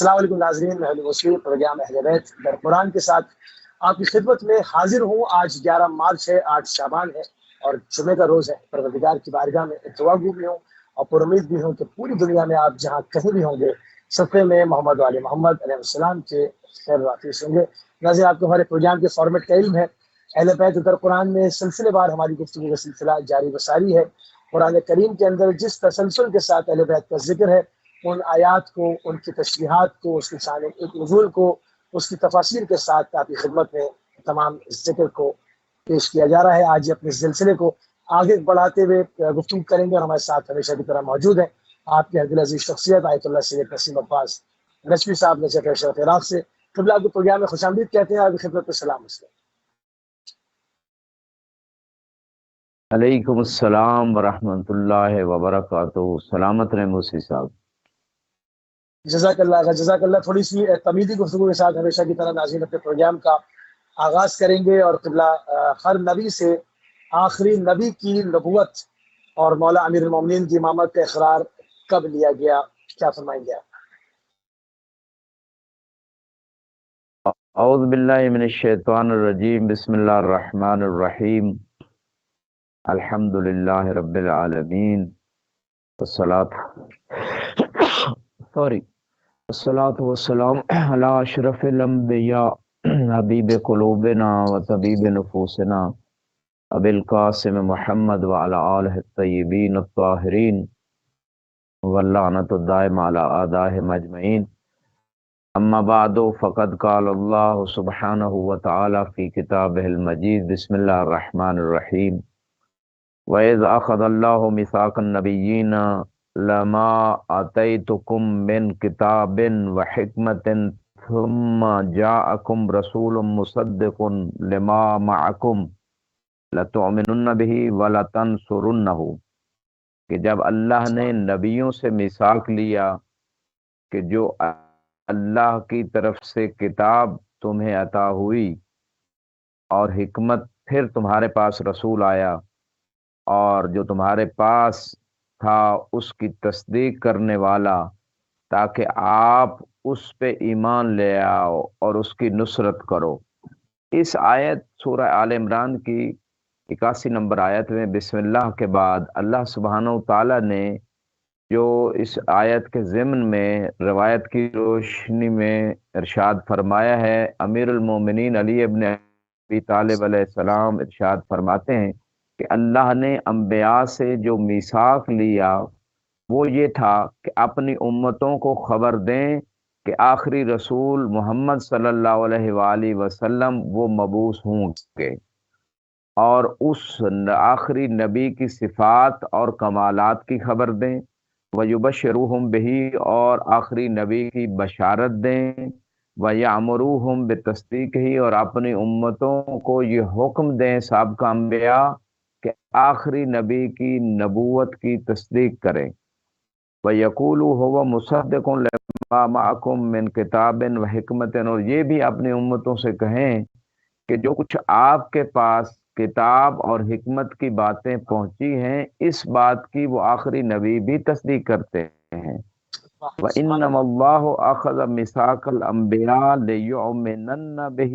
السلام علیکم ناظرین، میں موسیقی پروگرام اہل بیت در قرآن کے ساتھ آپ کی خدمت میں حاضر ہوں۔ آج 11 مارچ ہے، 8 شعبان ہے اور جمعے کا روز ہے۔ پروردگار کی بارگاہ میں دعا گو بھی ہوں اور پر امید بھی ہوں کہ پوری دنیا میں آپ جہاں کہیں بھی ہوں گے، صفحے میں محمد و علی محمد علیہ السلام کے خیر واقعی ہوں گے۔ ناظرین، آپ کو ہمارے پروگرام کے فارمیٹ کا علم ہے۔ اہل بیت در قرآن میں سلسلے وار ہماری گفتگو کا سلسلہ جاری وساری ہے۔ قرآن کریم کے اندر جس تسلسل کے ساتھ اہل بیت کا ذکر ہے، ان آیات کو، ان کی تشریحات کو، اس کی شان نزول کو، اس کی تفاسیر کے ساتھ آپ کی خدمت میں تمام ذکر کو پیش کیا جا رہا ہے۔ آج اپنے سلسلے کو آگے بڑھاتے ہوئے گفتگو کریں گے اور ہمارے ساتھ ہمیشہ کی طرح موجود ہیں آپ کے دل عزیز شخصیت آیت اللہ سید نسیم عباس رشوی صاحب نجف اشرف عراق سے۔ قبلہ آپ کو پروگرام میں خوش آمدید کہتے ہیں۔ آپ کی خدمت میں سلام مسلم۔ علیکم السلام ورحمۃ اللہ وبرکاتہ۔ سلامت رہیں موسی صاحب۔ جزاک اللہ، جزاک اللہ۔ تھوڑی سی تمیدی گفتگو کے ساتھ ہمیشہ کی طرح ناظرین اپنے پروگرام کا آغاز کریں گے اور قبلہ ہر نبی سے آخری نبی کی نبوت اور مولا امیر المومنین کی امامت کا اقرار کب لیا گیا، کیا فرمائیں گے آپ؟ اعوذ باللہ من الشیطان الرجیم، بسم اللہ الرحمن الرحیم، الحمد للہ رب العالمین، الصلاۃ والسلام علی اشرف الانبیاء حبیب قلوبنا و طبیب نفوسنا ابی القاسم محمد وعلی آلہ الطیبین الطاہرین واللعنۃ الدائمہ علی اعدائہم اجمعین۔ اما بعد فقد قال اللہ سبحانہ وتعالی فی کتابہ المجید، بسم اللہ الرحمن الرحیم، وَإِذْ أَخَذَ اللَّهُ مِيثَاقَ النَّبِيِّينَ لَمَا آتَيْتُكُم مِّن كِتَابٍ وَحِكْمَةٍ ثُمَّ جَاءَكُمْ رَسُولٌ مُصَدِّقٌ لِّمَا مَعَكُمْ لَتُؤْمِنُنَّ بِهِ وَلَتَنصُرُنَّهُ، کہ جب اللہ نے نبیوں سے میثاق لیا کہ جو اللہ کی طرف سے کتاب تمہیں عطا ہوئی اور حکمت، پھر تمہارے پاس رسول آیا اور جو تمہارے پاس تھا اس کی تصدیق کرنے والا، تاکہ آپ اس پہ ایمان لے آؤ اور اس کی نصرت کرو۔ اس آیت سورہ آل عمران کی 81 نمبر آیت میں بسم اللہ کے بعد اللہ سبحانہ وتعالی نے جو اس آیت کے ضمن میں روایت کی روشنی میں ارشاد فرمایا ہے، امیر المومنین علی ابن ابی طالب علیہ السلام ارشاد فرماتے ہیں کہ اللہ نے انبیاء سے جو میثاق لیا وہ یہ تھا کہ اپنی امتوں کو خبر دیں کہ آخری رسول محمد صلی اللہ علیہ وآلہ وسلم وہ مبعوث ہوں گے، اور اس آخری نبی کی صفات اور کمالات کی خبر دیں، وَيُبَشِّرُهُمْ بِهِ، اور آخری نبی کی بشارت دیں، وَيَأْمُرُوهُمْ بِالتَّصْدِيقِ، اور اپنی امتوں کو یہ حکم دیں سابقہ انبیاء کہ آخری نبی کی نبوت کی تصدیق کریں، وَيَقُولُوا هُوَ مُصَدِّقٌ لِّمَا مَعَكُم مِّن كِتَابٍ وَحِكْمَةٍ، اور یہ بھی اپنی امتوں سے کہیں کہ جو کچھ آپ کے پاس کتاب اور حکمت کی باتیں پہنچی ہیں، اس بات کی وہ آخری نبی بھی تصدیق کرتے ہیں۔ وَإِنَّمَا اللَّهُ أَخَذَ مِيثَاقَ الْأَنبِيَاءِ لِيُؤْمِنَنَّ بِهِ،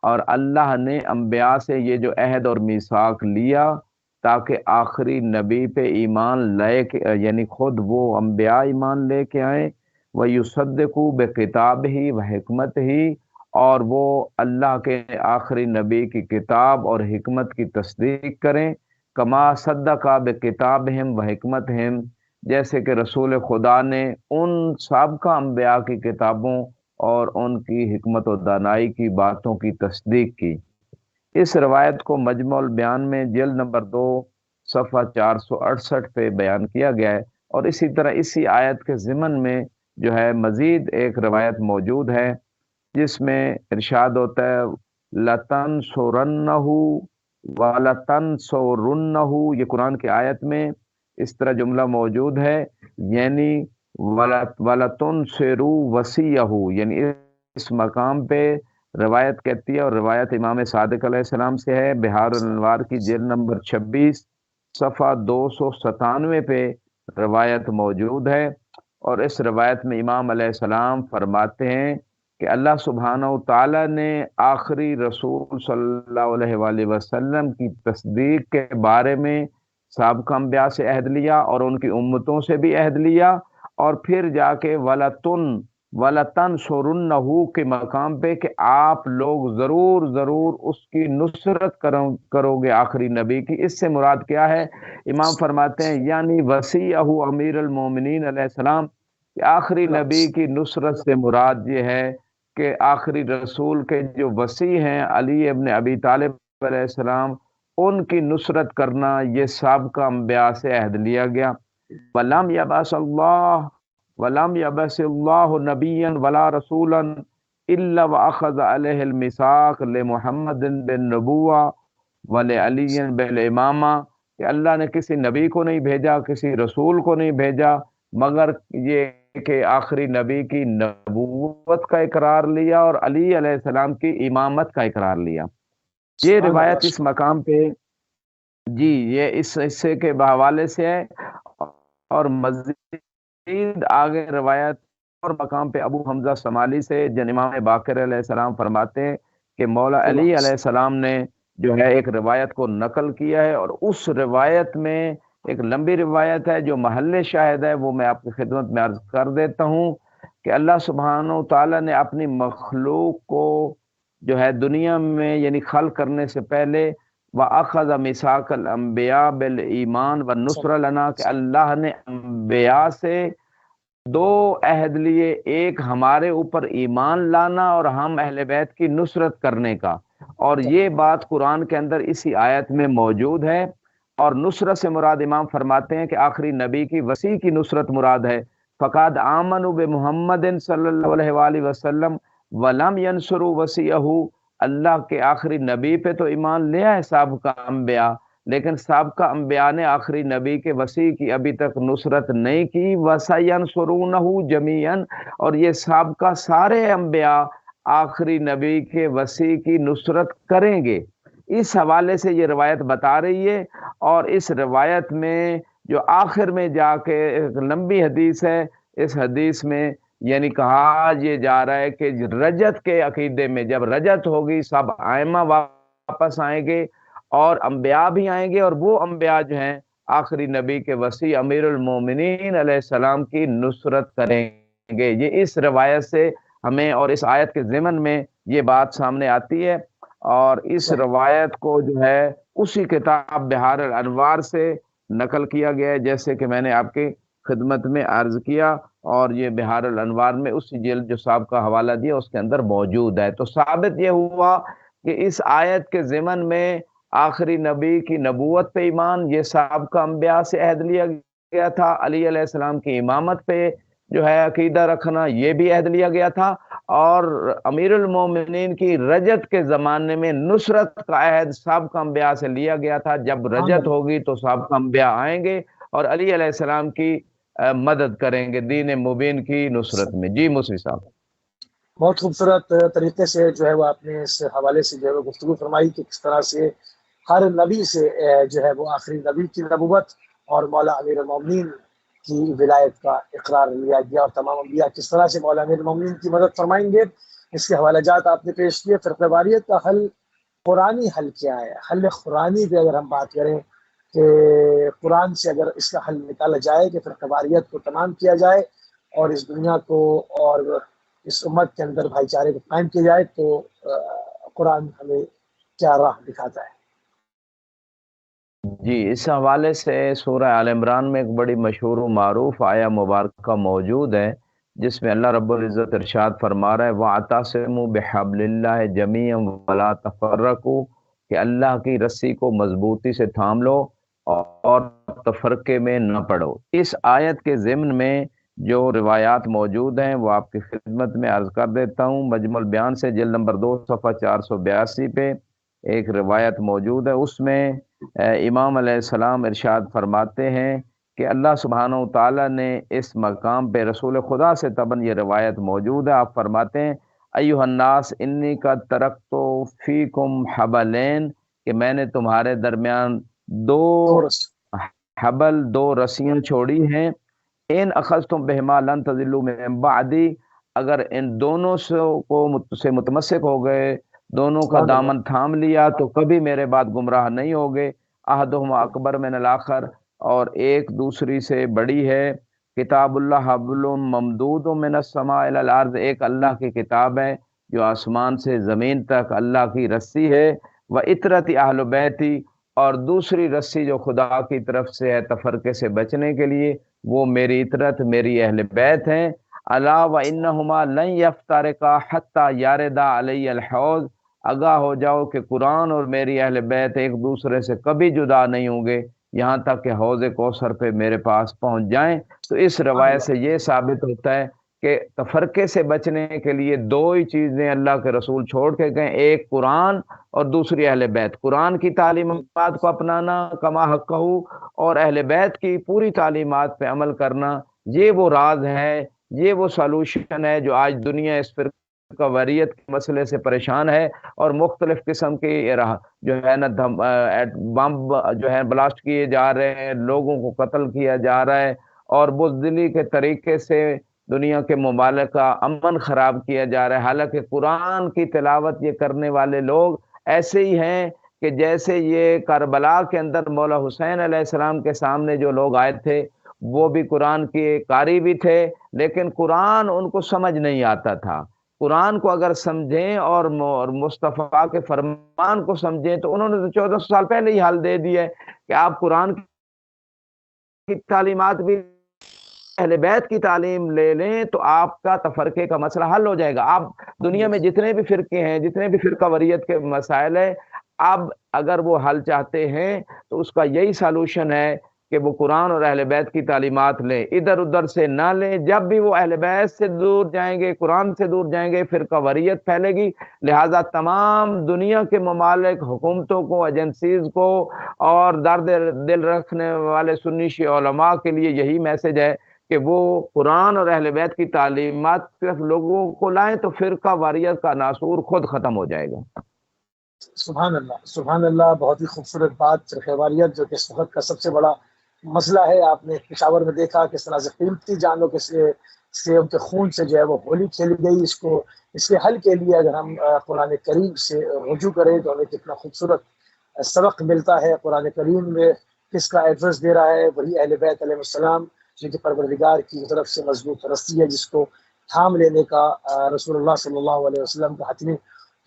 اور اللہ نے انبیاء سے یہ جو عہد اور میثاق لیا تاکہ آخری نبی پہ ایمان لے کے، یعنی خود وہ انبیاء ایمان لے کے آئیں، وَيُصَدِّقُوا بِكِتَابِهِ وَحِكْمَتِهِ، اور وہ اللہ کے آخری نبی کی کتاب اور حکمت کی تصدیق کریں، کما صدق بکتابہم وحکمتہم، جیسے کہ رسول خدا نے ان سابقہ انبیاء کی کتابوں اور ان کی حکمت و دانائی کی باتوں کی تصدیق کی۔ اس روایت کو مجموع البیان میں جلد نمبر 2 صفحہ 468 پہ بیان کیا گیا ہے، اور اسی طرح اسی آیت کے ضمن میں جو ہے مزید ایک روایت موجود ہے جس میں ارشاد ہوتا ہے لَتَنْصُرَنَّهُ وَلَتَنْصُرُنَّهُ، یہ قرآن کی آیت میں اس طرح جملہ موجود ہے، یعنی وَلَتُنْصِرُوا وَصِيَّهُ، یعنی اس مقام پہ روایت کہتی ہے، اور روایت امام صادق علیہ السلام سے ہے، بہار الانوار کی جلد نمبر 26 صفحہ 297 پہ روایت موجود ہے، اور اس روایت میں امام علیہ السلام فرماتے ہیں کہ اللہ سبحانہ و تعالیٰ نے آخری رسول صلی اللہ علیہ وآلہ وسلم کی تصدیق کے بارے میں سابقہ انبیاء سے عہد لیا اور ان کی امتوں سے بھی عہد لیا، اور پھر جا کے وَلَتَنْصُرُنَّهُ کے مقام پہ کہ آپ لوگ ضرور ضرور اس کی نصرت کرو گے آخری نبی کی۔ اس سے مراد کیا ہے؟ امام فرماتے ہیں یعنی وصیہ امیر المومنین علیہ السلام کہ آخری نبی کی نصرت سے مراد یہ ہے کہ آخری رسول کے جو وصی ہیں علی ابن ابی طالب علیہ السلام، ان کی نصرت کرنا یہ سابقہ انبیاء سے عہد لیا گیا۔ وَلَمْ يَبْعَثِ اللَّهُ نَبِيًّا وَلَا رَسُولًا إِلَّا وَأَخَذَ عَلَيْهِ الْمِيثَاقَ لِمُحَمَّدٍ بِالنُّبُوَّةِ وَلِعَلِيٍّ بِالْإِمَامَةِ کہ اللہ نے کسی نبی کو نہیں بھیجا، کسی رسول کو نہیں بھیجا، مگر یہ کہ آخری نبی کی نبوت کا اقرار لیا اور علی علیہ السلام کی امامت کا اقرار لیا۔ یہ سبحان اللہ۔ روایت اس مقام پہ جی یہ اس حصے کے حوالے سے ہے، اور مزید آگے روایت اور مقام پہ ابو حمزہ سمالی سے جن امام باقر علیہ السلام فرماتے ہیں کہ مولا علی علیہ السلام نے جو ہے ایک روایت کو نقل کیا ہے، اور اس روایت میں ایک لمبی روایت ہے جو محل شاہد ہے، وہ میں آپ کی خدمت میں عرض کر دیتا ہوں کہ اللہ سبحانہ و تعالیٰ نے اپنی مخلوق کو جو ہے دنیا میں یعنی خلق کرنے سے پہلے وَأَخَذَ مِيثَاقَ الْأَنْبِيَاءِ بِالْإِيمَانِ وَالنُّصْرَ لَنَا کہ اللہ نے انبیاء سے دو عہد لیے، ایک ہمارے اوپر ایمان لانا اور ہم اہل بیت کی نصرت کرنے کا، اور یہ بات قرآن کے اندر اسی آیت میں موجود ہے۔ اور نصرت سے مراد امام فرماتے ہیں کہ آخری نبی کی وصی کی نصرت مراد ہے۔ فقد آمنوا بمحمد صلی اللہ علیہ وآلہ وسلم ولم ينصروا وصیہ، اللہ کے آخری نبی پہ تو ایمان لیا ہے سابقہ انبیاء، لیکن سابقہ انبیاء نے آخری نبی کے وصی کی ابھی تک نصرت نہیں کی۔ وَسَيَنْصُرُونَهُ جَمِيعًا، اور یہ سابقہ سارے انبیاء آخری نبی کے وصی کی نصرت کریں گے۔ اس حوالے سے یہ روایت بتا رہی ہے، اور اس روایت میں جو آخر میں جا کے ایک لمبی حدیث ہے، اس حدیث میں یعنی کہا یہ جا رہا ہے کہ رجت کے عقیدے میں جب رجت ہوگی سب ائمہ واپس آئیں گے اور انبیاء بھی آئیں گے، اور وہ انبیاء جو ہیں آخری نبی کے وصی امیر المومنین علیہ السلام کی نصرت کریں گے۔ یہ اس روایت سے ہمیں اور اس آیت کے ضمن میں یہ بات سامنے آتی ہے، اور اس روایت کو جو ہے اسی کتاب بحار الانوار سے نقل کیا گیا ہے جیسے کہ میں نے آپ کی خدمت میں عرض کیا، اور یہ بحار الانوار میں اسی جلد جو صاحب کا حوالہ دیا اس کے اندر موجود ہے۔ تو ثابت یہ ہوا کہ اس آیت کے ضمن میں آخری نبی کی نبوت پہ ایمان، یہ سابقہ انبیاء سے عہد لیا گیا تھا، علی علیہ السلام کی امامت پہ جو ہے عقیدہ رکھنا یہ بھی عہد لیا گیا تھا، اور امیر المومنین کی رجت کے زمانے میں نصرت کا عہد سابقہ انبیاء سے لیا گیا تھا۔ جب رجت ہوگی تو سابقہ انبیاء آئیں گے اور علی علیہ السلام کی مدد کریں گے دین مبین کی نصرت میں۔ جی مصری صاحب، بہت خوبصورت طریقے سے جو ہے وہ آپ نے اس حوالے سے جو ہے وہ گفتگو فرمائی کہ کس طرح سے ہر نبی سے جو ہے وہ آخری نبی کی نبوت اور مولا امیر المومنین کی ولایت کا اقرار لیا گیا، اور تمام انبیاء کس طرح سے مولا امیر المومنین کی مدد فرمائیں گے۔ اس کے حوالہ جات آپ نے پیش کیے۔ فرقہ واریت کا حل، قرآنی حل کیا ہے؟ حل قرآنی پہ اگر ہم بات کریں کہ قرآن سے اگر اس کا حل نکالا جائے کہ فرقہ واریت کو تمام کیا جائے اور اس دنیا کو اور اس امت کے اندر بھائی چارے کو قائم کیا جائے، تو قرآن ہمیں کیا راہ دکھاتا ہے؟ جی اس حوالے سے سورہ آل عمران میں ایک بڑی مشہور و معروف آیہ مبارکہ موجود ہے جس میں اللہ رب العزت ارشاد فرما رہا ہے وَاعْتَصِمُوا بِحَبْلِ اللَّهِ جَمِيعًا وَلَا تَفَرَّقُوا کہ اللہ کی رسی کو مضبوطی سے تھام لو اور تفرقے میں نہ پڑو۔ اس آیت کے ضمن میں جو روایات موجود ہیں وہ آپ کی خدمت میں عرض کر دیتا ہوں۔ مجمع البیان سے جلد نمبر 2 صفحہ 482 پہ ایک روایت موجود ہے، اس میں امام علیہ السلام ارشاد فرماتے ہیں کہ اللہ سبحانہ و تعالیٰ نے اس مقام پہ رسول خدا سے طبعاً یہ روایت موجود ہے، آپ فرماتے ہیں ایھا الناس انی قد ترکت فیکم حبلین کہ میں نے تمہارے درمیان دو حبل، دو رسیاں چھوڑی ہیں، ان اخذتم بہما لن تضلوا من بعدی، اگر ان دونوں سے متمسک ہو گئے، دونوں کا سبحان اللہ۔ دامن تھام لیا تو کبھی میرے بعد گمراہ نہیں ہوگے۔ احدہما اکبر من الاخر، اور ایک دوسری سے بڑی ہے۔ کتاب اللہ حبل ممدود من السماء الی الارض، ایک اللہ کی کتاب ہے جو آسمان سے زمین تک اللہ کی رسی ہے۔ وعطرت اہل بیتی، اور دوسری رسی جو خدا کی طرف سے ہے تفرقے سے بچنے کے لیے، وہ میری عطرت، میری اہل بیت ہیں۔ الا وانہما لن یفترقا حتی یاردا علی الحوض، آگاہ ہو جاؤ کہ قرآن اور میری اہل بیت ایک دوسرے سے کبھی جدا نہیں ہوں گے یہاں تک کہ حوض کوثر پہ میرے پاس پہنچ جائیں۔ تو اس سبحان روایت اللہ۔ سے یہ ثابت ہوتا ہے کہ تفرقے سے بچنے کے لیے دو ہی چیزیں اللہ کے رسول چھوڑ کے گئے، ایک قرآن اور دوسری اہل بیت۔ قرآن کی تعلیمات کو اپنانا کما حقہ، اور اہل بیت کی پوری تعلیمات پہ عمل کرنا، یہ وہ راز ہے، یہ وہ سولوشن ہے جو آج دنیا اس فرقہ واریت کے مسئلے سے پریشان ہے، اور مختلف قسم کی جو ہے نا بم جو ہے بلاسٹ کیے جا رہے ہیں، لوگوں کو قتل کیا جا رہا ہے، اور بزدلی کے طریقے سے دنیا کے ممالک کا امن خراب کیا جا رہا ہے۔ حالانکہ قرآن کی تلاوت یہ کرنے والے لوگ ایسے ہی ہیں کہ جیسے یہ کربلا کے اندر مولا حسین علیہ السلام کے سامنے جو لوگ آئے تھے وہ بھی قرآن کے قاری بھی تھے، لیکن قرآن ان کو سمجھ نہیں آتا تھا۔ قرآن کو اگر سمجھیں اور مصطفیٰ کے فرمان کو سمجھیں تو انہوں نے تو 1400 سال پہلے ہی حل دے دیا ہے کہ آپ قرآن کی تعلیمات بھی اہل بیت کی تعلیم لے لیں تو آپ کا تفرقے کا مسئلہ حل ہو جائے گا۔ آپ دنیا میں جتنے بھی فرقے ہیں، جتنے بھی فرقہ واریت کے مسائل ہیں، اب اگر وہ حل چاہتے ہیں تو اس کا یہی سالوشن ہے کہ وہ قرآن اور اہل بیت کی تعلیمات لیں، ادھر ادھر سے نہ لیں۔ جب بھی وہ اہل بیت سے دور جائیں گے، قرآن سے دور جائیں گے، فرقہ واریت پھیلے گی۔ لہٰذا تمام دنیا کے ممالک، حکومتوں کو، ایجنسیز کو اور درد دل رکھنے والے سنی شیعہ علماء کے لیے یہی میسج ہے کہ وہ قرآن اور اہل بیت کی تعلیمات صرف لوگوں کو لائیں تو فرقہ واریت کا ناسور خود ختم ہو جائے گا۔ سبحان اللہ، سبحان اللہ، بہت ہی خوبصورت بات۔ فرقہ واریت جو کہ اس وقت کا سب سے بڑا مسئلہ ہے، آپ نے پشاور میں دیکھا کس طرح سے قیمتی جانوں کے سے ان کے خون سے جو ہے وہ ہولی کھیلی گئی۔ اس کے حل کے لیے اگر ہم قرآن کریم سے رجوع کریں تو ہمیں کتنا خوبصورت سبق ملتا ہے۔ قرآن کریم میں کس کا ایڈریس دے رہا ہے؟ وہی اہل بیت علیہ السلام جن کے پروردگار کی طرف سے مضبوط رسی ہے، جس کو تھام لینے کا رسول اللہ صلی اللہ علیہ وسلم کا حتمی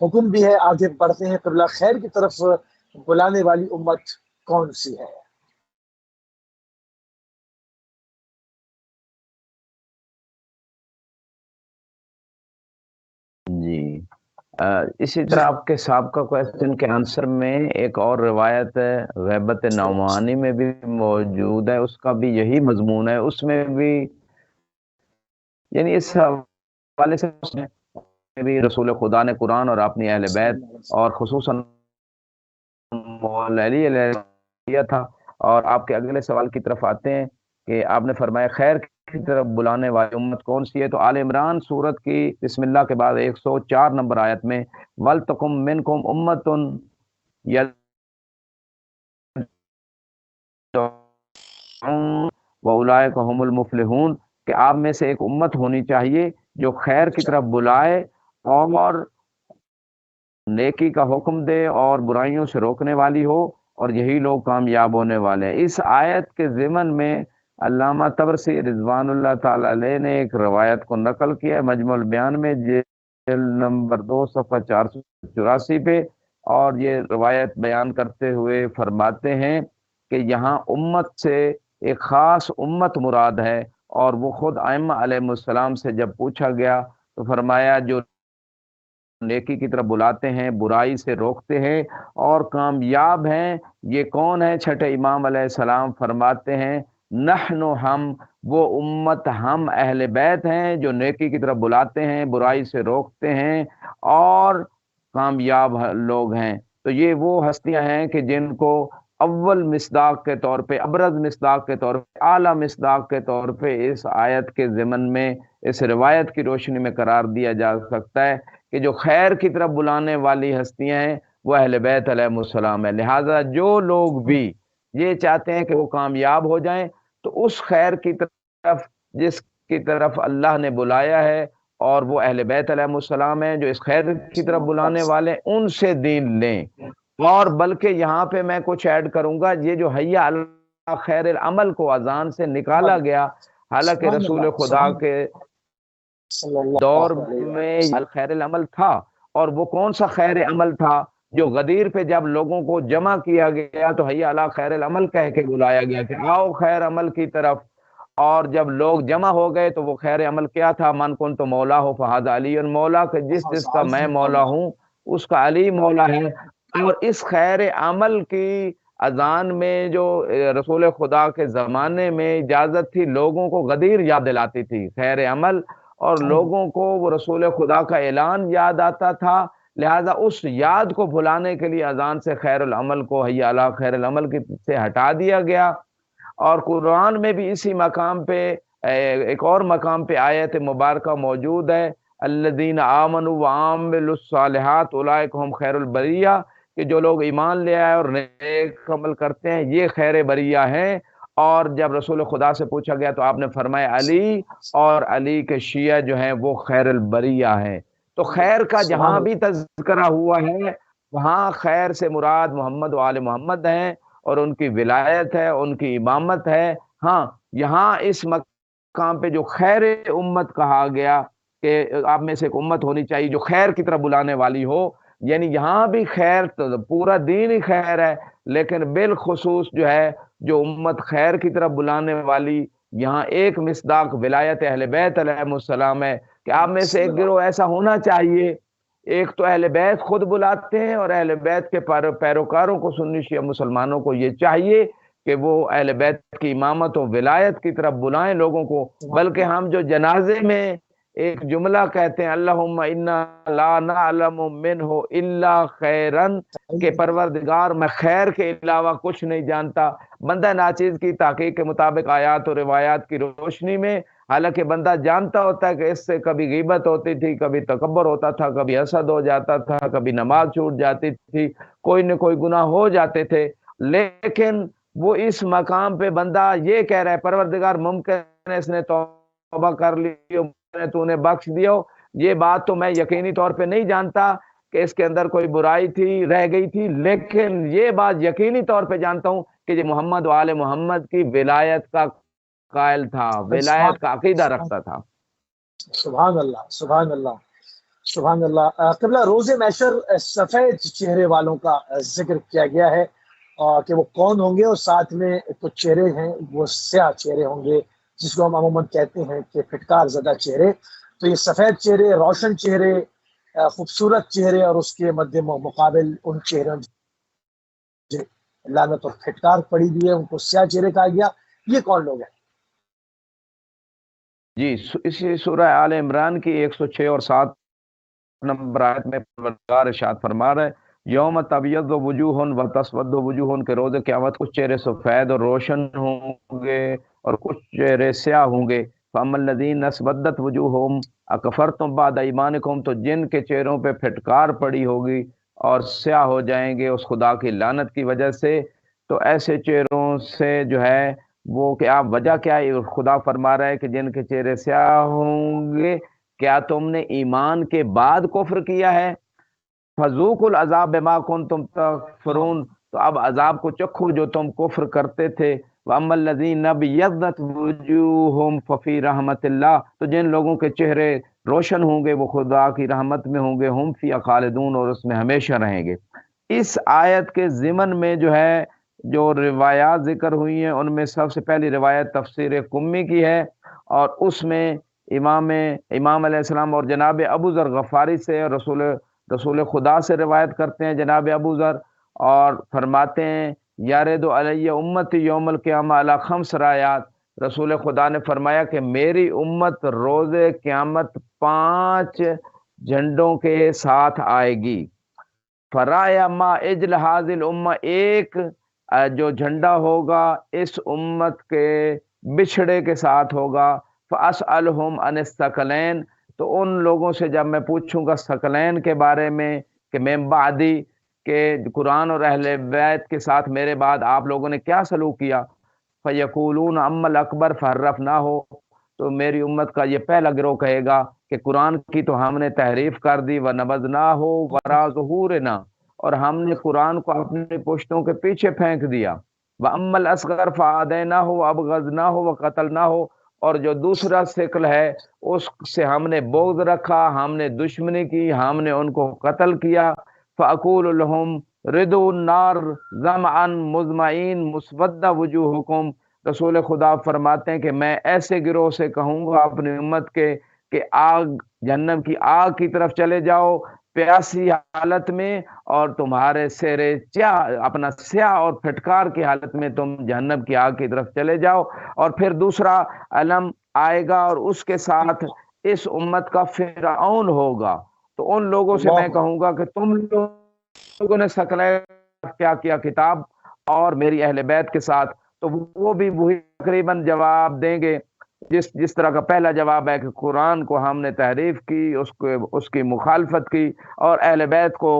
حکم بھی ہے۔ آگے بڑھتے ہیں، قبلہ خیر کی طرف بلانے والی امت کون سی ہے؟ جی، اسی طرح آپ کے سابقہ کویسچن کے آنسر میں ایک اور روایت ہے، غیبت نعمانی میں بھی موجود ہے، اس کا بھی یہی مضمون ہے۔ اس میں بھی یعنی اس حوالے سے بھی رسول خدا نے قرآن اور اپنی اہل بیت اور خصوصاً مولا علی علیہ دیا تھا۔ اور آپ کے اگلے سوال کی طرف آتے ہیں کہ آپ نے فرمایا خیر کی طرف بلانے والی امت کون سی ہے؟ تو آل عمران سورت کی بسم اللہ کے بعد 104 نمبر آیت میں وَلْتَكُم مِّنكُمْ أُمَّةٌ يَدْعُونَ وَأُولَٰئِكَ هُمُ الْمُفْلِحُونَ، کہ آپ میں سے ایک امت ہونی چاہیے جو خیر کی طرف بلائے اور نیکی کا حکم دے اور برائیوں سے روکنے والی ہو، اور یہی لوگ کامیاب ہونے والے ہیں۔ اس آیت کے ضمن میں علامہ طبرسی رضوان اللہ تعالی علیہ نے ایک روایت کو نقل کیا ہے مجموع البیان میں، جلد نمبر 2 صفحہ 484 پہ، اور یہ روایت بیان کرتے ہوئے فرماتے ہیں کہ یہاں امت سے ایک خاص امت مراد ہے، اور وہ خود ائمہ علیہ السلام سے جب پوچھا گیا تو فرمایا جو نیکی کی طرف بلاتے ہیں، برائی سے روکتے ہیں اور کامیاب ہیں، یہ کون ہے؟ چھٹے امام علیہ السلام فرماتے ہیں نحن، ہم وہ امت، ہم اہل بیت ہیں جو نیکی کی طرف بلاتے ہیں، برائی سے روکتے ہیں اور کامیاب لوگ ہیں۔ تو یہ وہ ہستیاں ہیں کہ جن کو اول مصداق کے طور پہ، ابرز مصداق کے طور پہ، اعلیٰ مصداق کے طور پہ اس آیت کے ضمن میں، اس روایت کی روشنی میں قرار دیا جا سکتا ہے کہ جو خیر کی طرف بلانے والی ہستیاں ہیں وہ اہل بیت علیہ السلام ہے۔ لہٰذا جو لوگ بھی یہ چاہتے ہیں کہ وہ کامیاب ہو جائیں تو اس خیر کی طرف جس کی طرف اللہ نے بلایا ہے، اور وہ اہل بیت علیہ السلام ہیں جو اس خیر کی طرف بلانے والے ہیں، ان سے دین لیں۔ اور بلکہ یہاں پہ میں کچھ ایڈ کروں گا، یہ جو حی علی خیر العمل کو اذان سے نکالا گیا، حالانکہ سبحان رسول اللہ، خدا سبحان کے صلی دور اللہ علیہ میں وسلم۔ خیر العمل تھا، اور وہ کون سا خیر عمل تھا؟ جو غدیر پہ جب لوگوں کو جمع کیا گیا تو حی علی خیر العمل کہہ کے بلایا گیا کہ آؤ خیر عمل کی طرف، اور جب لوگ جمع ہو گئے تو وہ خیر عمل کیا تھا؟ من کن تو مولا ہو فہذا علی مولا، کہ جس جس کا میں مولا ہوں اس کا علی مولا ہے۔ اور اس خیر عمل کی اذان میں جو رسول خدا کے زمانے میں اجازت تھی، لوگوں کو غدیر یاد دلاتی تھی خیر عمل، اور لوگوں کو وہ رسول خدا کا اعلان یاد آتا تھا، لہذا اس یاد کو بھلانے کے لیے اذان سے خیر العمل کو حی علی خیر العمل کی سے ہٹا دیا گیا۔ اور قرآن میں بھی اسی مقام پہ ایک اور مقام پہ آیت مبارکہ موجود ہے، الذین آمنوا وعملوا الصالحات اولئک هم خیر البریہ، کہ جو لوگ ایمان لے آئے اور نیک عمل کرتے ہیں یہ خیر بریہ ہیں۔ اور جب رسول خدا سے پوچھا گیا تو آپ نے فرمایا علی اور علی کے شیعہ جو ہیں وہ خیر البریہ ہیں۔ تو خیر کا سبحان جہاں اللہ۔ بھی تذکرہ ہوا ہے وہاں خیر سے مراد محمد و آل محمد ہیں، اور ان کی ولایت ہے، ان کی امامت ہے۔ ہاں، یہاں اس مقام پہ جو خیر امت کہا گیا کہ آپ میں سے ایک امت ہونی چاہیے جو خیر کی طرف بلانے والی ہو، یعنی یہاں بھی خیر، تو پورا دین ہی خیر ہے، لیکن بالخصوص جو ہے جو امت خیر کی طرف بلانے والی، یہاں ایک مصداق ولایت اہل بیت علیہ السلام ہے کہ آپ میں سے صلی ایک اللہ گروہ ایسا ہونا چاہیے۔ ایک تو اہل بیت خود بلاتے ہیں، اور اہل بیت کے پیروکاروں کو، سنی شیعہ مسلمانوں کو یہ چاہیے کہ وہ اہل بیت کی امامت و ولایت کی طرف بلائیں لوگوں کو۔ بلکہ ہم جو جنازے میں ایک جملہ کہتے ہیں اللہم انا لا نعلم منہ الا خیرن، کہ پروردگار میں خیر کے علاوہ کچھ نہیں جانتا۔ بندہ ناچیز کی تحقیق کے مطابق آیات و روایات کی روشنی میں، حالانکہ بندہ جانتا ہوتا ہے کہ اس سے کبھی غیبت ہوتی تھی، کبھی تکبر ہوتا تھا، کبھی حسد ہو جاتا تھا، کبھی نماز چھوٹ جاتی تھی، کوئی نہ کوئی گناہ ہو جاتے تھے، لیکن وہ اس مقام پہ بندہ یہ کہہ رہا ہے پروردگار ممکن ہے اس نے توبہ کر لی، تو نے بخش دیا، یہ بات تو میں یقینی طور پہ نہیں جانتا کہ اس کے اندر کوئی برائی تھی رہ گئی تھی، لیکن یہ بات یقینی طور پہ جانتا ہوں کہ یہ محمد و آل محمد کی ولایت کا قائل تھا، ولایت کا عقیدہ رکھتا تھا۔ سبحان اللہ، سبحان اللہ، سبحان اللہ۔ قبلہ روز محشر سفید چہرے والوں کا ذکر کیا گیا ہے، اور کہ وہ کون ہوں گے، اور ساتھ میں کچھ چہرے ہیں وہ سیاہ چہرے ہوں گے، جس کو ہم عموماً کہتے ہیں کہ پھٹکار زدہ چہرے۔ تو یہ سفید چہرے، روشن چہرے، خوبصورت چہرے، اور اس کے مد مقابل ان چہروں لعنت اور پھٹکار پڑی ہوئی ہے، ان کو سیاہ چہرے کہا گیا۔ یہ کون لوگ ہیں؟ جی، اسی سورہ آل عمران کی 106 اور 7 نمبر آیت میں پروردگار ارشاد فرما رہا ہے یوم تبیض وجوہ و تسود وجوہ، کے روز قیامت کچھ چہرے سفید اور روشن ہوں گے اور کچھ چہرے سیاہ ہوں گے۔ فَأَمَّا الَّذِينَ اسْوَدَّتْ وُجُوهُهُمْ أَكَفَرْتُمْ بَعْدَ إِيمَانِكُمْ، تو جن کے چہروں پہ پھٹکار پڑی ہوگی اور سیاہ ہو جائیں گے اس خدا کی لعنت کی وجہ سے، تو ایسے چہروں سے جو ہے وہ کہ آپ وجہ کیا ہے؟ خدا فرما رہا ہے کہ جن کے چہرے سیاہ ہوں گے، کیا تم نے ایمان کے بعد کفر کیا ہے؟ فذوقوا العذاب بما کنتم تکفرون، تو اب عذاب کو چکھو جو تم کفر کرتے تھے۔ واما الذین ابیضت وجوہہم ففی رحمت اللہ، تو جن لوگوں کے چہرے روشن ہوں گے وہ خدا کی رحمت میں ہوں گے، ہم فی خالدون، اور اس میں ہمیشہ رہیں گے۔ اس آیت کے ضمن میں جو ہے جو روایات ذکر ہوئی ہیں ان میں سب سے پہلی روایت تفسیر قمی کی ہے، اور اس میں امام علیہ السلام اور جناب ابو ذر غفاری سے رسول خدا سے روایت کرتے ہیں جناب ابو ذر، اور فرماتے ہیں یارد علیہ امتی یوم القیامہ علی 5 رایات، رسول خدا نے فرمایا کہ میری امت روز قیامت 5 جھنڈوں کے ساتھ آئے گی۔ فرایا ما اجل حاضل الامہ، ایک جو جھنڈا ہوگا اس امت کے بچھڑے کے ساتھ ہوگا۔ فاسألہم عن الثقلین، تو ان لوگوں سے جب میں پوچھوں گا ثقلین کے بارے میں کہ من بعدی، کہ قرآن اور اہل بیت کے ساتھ میرے بعد آپ لوگوں نے کیا سلوک کیا، فیقولون اما الاکبر فحرفناہ، تو میری امت کا یہ پہلا گروہ کہے گا کہ قرآن کی تو ہم نے تحریف کر دی، وَنَبَذْنَاهُ وَرَاءَ ظُهُورِنَا، اور ہم نے قرآن کو اپنی پشتوں کے پیچھے پھینک دیا، وَأَمَّا الْأَصْغَرُ فَعَادَيْنَاهُ وَأَبْغَضْنَاهُ وَقَتَلْنَاهُ، اور جو دوسرا شکل ہے اس سے ہم نے بغض رکھا، ہم نے دشمنی کی، ہم نے ان کو قتل کیا، فَأَقُولُ لَهُمْ رِدُوا النَّارَ ظَمْأً مُزْمَعِينَ مُسْوَدَّ وُجُوهُكُمْ۔ رسول خدا فرماتے ہیں کہ میں ایسے گروہ سے کہوں گا اپنی امت کے کہ آگ، جہنم کی آگ کی طرف چلے جاؤ پیاسی حالت میں، اور تمہارے چہرے اپنا سیاہ اور پھٹکار کی حالت میں تم جہنم کی آگ کی طرف چلے جاؤ۔ اور پھر دوسرا علم آئے گا اور اس کے ساتھ اس امت کا فرعون ہوگا، تو ان لوگوں سے میں کہوں گا کہ تم لوگوں نے کیا کیا کتاب اور میری اہل بیت کے ساتھ، تو وہ بھی وہی تقریباً جواب دیں گے جس طرح کا پہلا جواب ہے کہ قرآن کو ہم نے تحریف کی، اس کی مخالفت کی، اور اہل بیت کو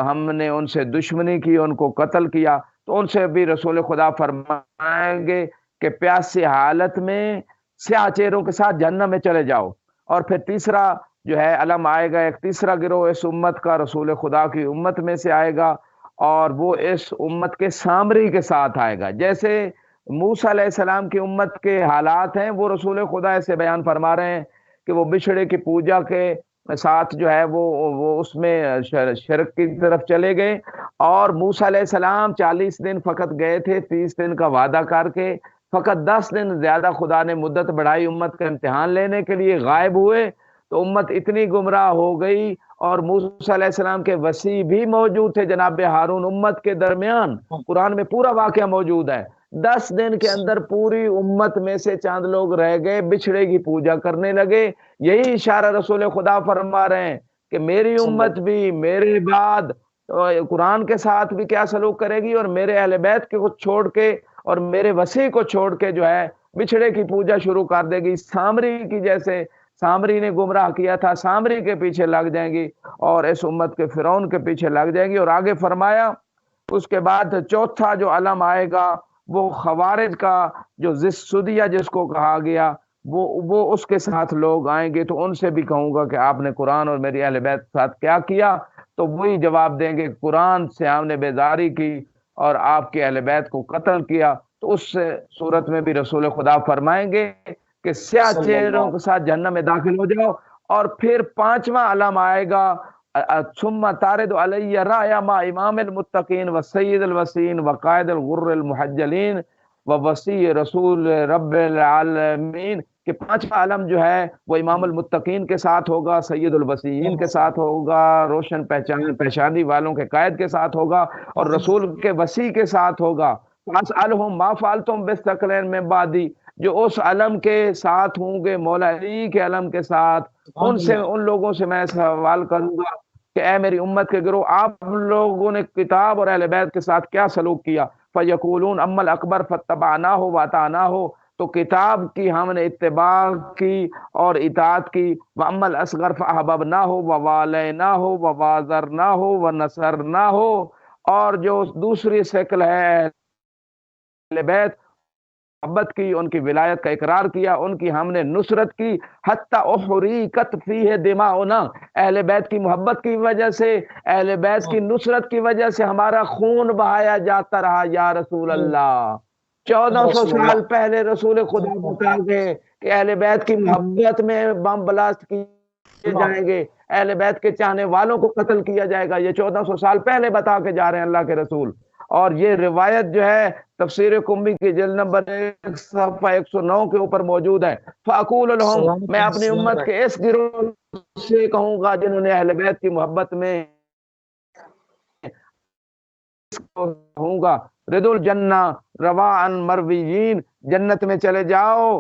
ہم نے ان سے دشمنی کی، ان کو قتل کیا، تو ان سے بھی رسول خدا فرمائیں گے کہ پیاسی حالت میں سیاہ چہروں کے ساتھ جہنم میں چلے جاؤ۔ اور پھر تیسرا جو ہے علم آئے گا، ایک تیسرا گروہ اس امت کا رسول خدا کی امت میں سے آئے گا، اور وہ اس امت کے سامری کے ساتھ آئے گا۔ جیسے موسیٰ علیہ السلام کی امت کے حالات ہیں، وہ رسول خدا ایسے بیان فرما رہے ہیں کہ وہ بچھڑے کی پوجا کے ساتھ جو ہے وہ اس میں شرک کی طرف چلے گئے، اور موسیٰ علیہ السلام 40 دن فقط گئے تھے، 30 دن کا وعدہ کر کے فقط 10 دن زیادہ خدا نے مدت بڑھائی امت کا امتحان لینے کے لیے، غائب ہوئے، تو امت اتنی گمراہ ہو گئی۔ اور موسیٰ علیہ السلام کے وصی بھی موجود تھے جناب ہارون، امت کے درمیان قرآن میں پورا واقعہ موجود ہے۔ 10 دن کے اندر پوری امت میں سے چاند لوگ رہ گئے، بچھڑے کی پوجا کرنے لگے۔ یہی اشارہ رسول خدا فرما رہے ہیں کہ میری امت بھی میرے بعد قرآن کے ساتھ بھی کیا سلوک کرے گی، اور میرے اہل بیت کو چھوڑ کے اور میرے وصی کو چھوڑ کے جو ہے بچھڑے کی پوجا شروع کر دے گی، سامری کی، جیسے سامری نے گمراہ کیا تھا، سامری کے پیچھے لگ جائیں گی، اور اس امت کے فرعون کے پیچھے لگ جائیں گی۔ اور آگے فرمایا اس کے بعد چوتھا جو علم آئے گا وہ خوارج کا، جو سدیہ جس کو کہا گیا، وہ اس کے ساتھ لوگ آئیں گے، تو ان سے بھی کہوں گا کہ آپ نے قرآن اور میری اہل بیت کے ساتھ کیا کیا، تو وہی جواب دیں گے قرآن سے ہم نے بیزاری کی اور آپ کے اہل بیت کو قتل کیا۔ تو اس صورت میں بھی رسول خدا فرمائیں گے کہ سیاہ چہروں کے ساتھ جہنم میں داخل ہو جاؤ۔ اور پھر پانچواں علم آئے گا، ثم تارد علی رایا ما امام المتقین و سید الوسین و قائد الغر المحجلین و وسیع رسول رب العالمین، کہ پانچواں علم جو ہے وہ امام المتقین کے ساتھ ہوگا، سید الوسیین کے ساتھ ہوگا، روشن پہچانی والوں کے قائد کے ساتھ ہوگا، اور رسول کے وسیع کے ساتھ ہوگا۔ فاسألہم ما فعلتم بالثقلین من بعدی، جو اس علم کے ساتھ ہوں گے، مولا علی کے علم کے ساتھ، ان لوگوں سے میں سوال کروں گا کہ اے میری امت کے گروہ، آپ لوگوں نے کتاب اور اہل بیت کے ساتھ کیا سلوک کیا؟ فیقولون اما الاکبر فاتبعناہ واتعناہ، تو کتاب کی ہم نے اتباع کی اور اطاعت کی، واما الاصغر فاحببناہ ووالیناہ ووازرناہ ونصرناہ، اور جو دوسری شکل ہے اہل بیت، محبت کی، ان کی ولایت کا اقرار کیا، ان کی ہم نے نصرت کی، حتی احریقت فیہ دماؤنا، اہل بیت کی محبت کی وجہ سے، اہل بیت کی نصرت کی وجہ سے ہمارا خون بہایا جاتا رہا یا رسول اللہ۔ 1400 سال پہلے رسول خدا بتا گئے کہ اہل بیت کی محبت میں بم بلاسٹ کیے جائیں گے، اہل بیت کے چاہنے والوں کو قتل کیا جائے گا، یہ 1400 سال پہلے بتا کے جا رہے ہیں اللہ کے رسول۔ اور یہ روایت جو ہے تفسیر قمی کی جلد نمبر 1 صفحہ 109 کے اوپر موجود ہے۔ فاقول لهم، میں اپنی امت کے اس گروہ سے کہوں گا جنہوں نے اہل بیت کی محبت میں ہوں گا، رد الجنہ رواء مرویین، جنت میں چلے جاؤ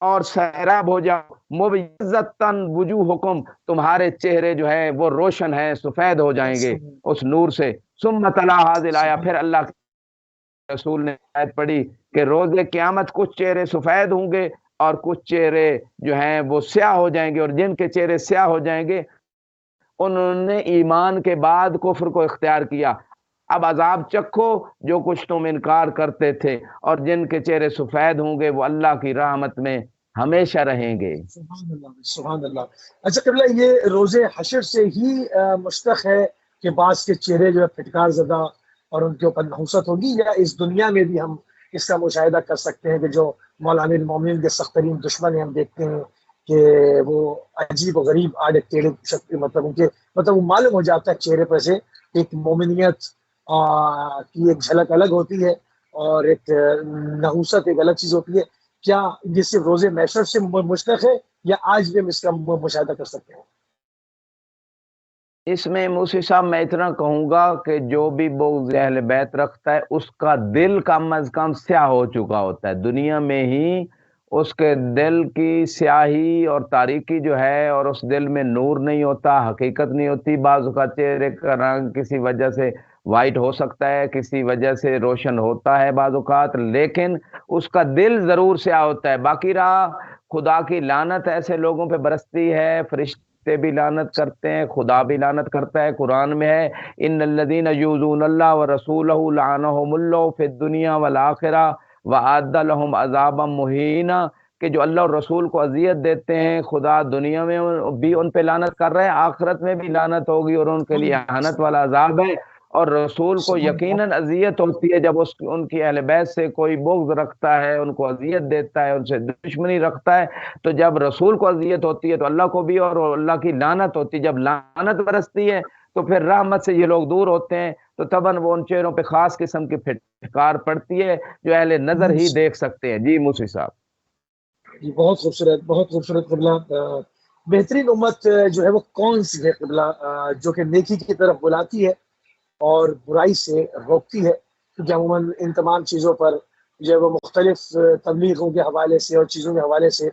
اور سیراب ہو جاؤ، مبیضۃ وجوہکم، تمہارے چہرے جو ہے وہ روشن ہیں، سفید ہو جائیں گے اس نور سے۔ ثم تلا حاضل آیا، پھر اللہ کے رسول نے آیت پڑھی کہ روز قیامت کچھ چہرے سفید ہوں گے اور کچھ چہرے جو ہیں وہ سیاہ ہو جائیں گے، اور جن کے چہرے سیاہ ہو جائیں گے انہوں نے ایمان کے بعد کفر کو اختیار کیا، اب عذاب چکھو جو کچھ تم انکار کرتے تھے، اور جن کے چہرے سفید ہوں گے وہ اللہ کی رحمت میں ہمیشہ رہیں گے۔ سبحان اللہ سبحان اللہ۔ اچھا قبلہ، یہ روزے حشر سے ہی مشتق ہے کہ بعض کے چہرے جو ہے پھٹکار زدہ اور ان کے اوپر نحوست ہوگی، یا اس دنیا میں بھی ہم اس کا مشاہدہ کر سکتے ہیں کہ جو مولانا المومنین کے سخت ترین دشمن ہیں، ہم دیکھتے ہیں کہ وہ عجیب و غریب آڑے ٹیڑے مطلب ان کے مطلب وہ معلوم ہو جاتا ہے چہرے پر سے ایک مومنیت کی ایک جھلک الگ ہوتی ہے اور ایک نحوست ایک الگ چیز ہوتی ہے۔ کیا یہ صرف روزے محشر سے مشتق ہے یا آج بھی ہم اس کا مشاہدہ کر سکتے ہیں؟ اس میں موسی صاحب میں اتنا کہوں گا کہ جو بھی بغض اہل بیت رکھتا ہے اس کا دل کم از کم سیاہ ہو چکا ہوتا ہے، دنیا میں ہی اس کے دل کی سیاہی اور تاریکی جو ہے، اور اس دل میں نور نہیں ہوتا، حقیقت نہیں ہوتی۔ بعض اوقات چہرے کا رنگ کسی وجہ سے وائٹ ہو سکتا ہے، کسی وجہ سے روشن ہوتا ہے بعض اوقات، لیکن اس کا دل ضرور سیاہ ہوتا ہے۔ باقی رہا خدا کی لعنت ایسے لوگوں پہ برستی ہے، فرشتے بھی لعنت کرتے ہیں، خدا بھی لعنت کرتا ہے۔ قرآن میں ہے ان الذین یؤذون اللہ ورسولہ لعنہم اللہ فی الدنیا والآخرہ وَأَعَدَّ لَهُمْ عَذَابًا مُهِینًا، کہ جو اللہ اور رسول کو اذیت دیتے ہیں، خدا دنیا میں بھی ان پہ لعنت کر رہے ہیں، آخرت میں بھی لعنت ہوگی اور ان کے لیے اہانت والا عذاب ہے۔ اور رسول کو سبحان اللہ یقیناً اذیت ہوتی ہے جب ان کی اہل بیت سے کوئی بغض رکھتا ہے، ان کو اذیت دیتا ہے، ان سے دشمنی رکھتا ہے۔ تو جب رسول کو اذیت ہوتی ہے تو اللہ کو بھی اور اللہ کی لعنت ہوتی ہے۔ جب لعنت برستی ہے تو پھر رحمت سے یہ لوگ دور ہوتے ہیں، تو تباً وہ ان چہروں پہ خاص قسم کی پھٹکار پڑتی ہے جو اہل نظر ہی دیکھ سکتے ہیں۔ جی موسی صاحب۔ یہ بہت خوبصورت بہت خوبصورت قبلہ۔ بہترین امت جو ہے وہ کون سی ہے قبلہ جو کہ نیکی کی طرف بلاتی ہے اور برائی سے روکتی ہے؟ کیونکہ عموماً ان تمام چیزوں پر جو ہے وہ مختلف تبلیغوں کے حوالے سے اور چیزوں کے حوالے سے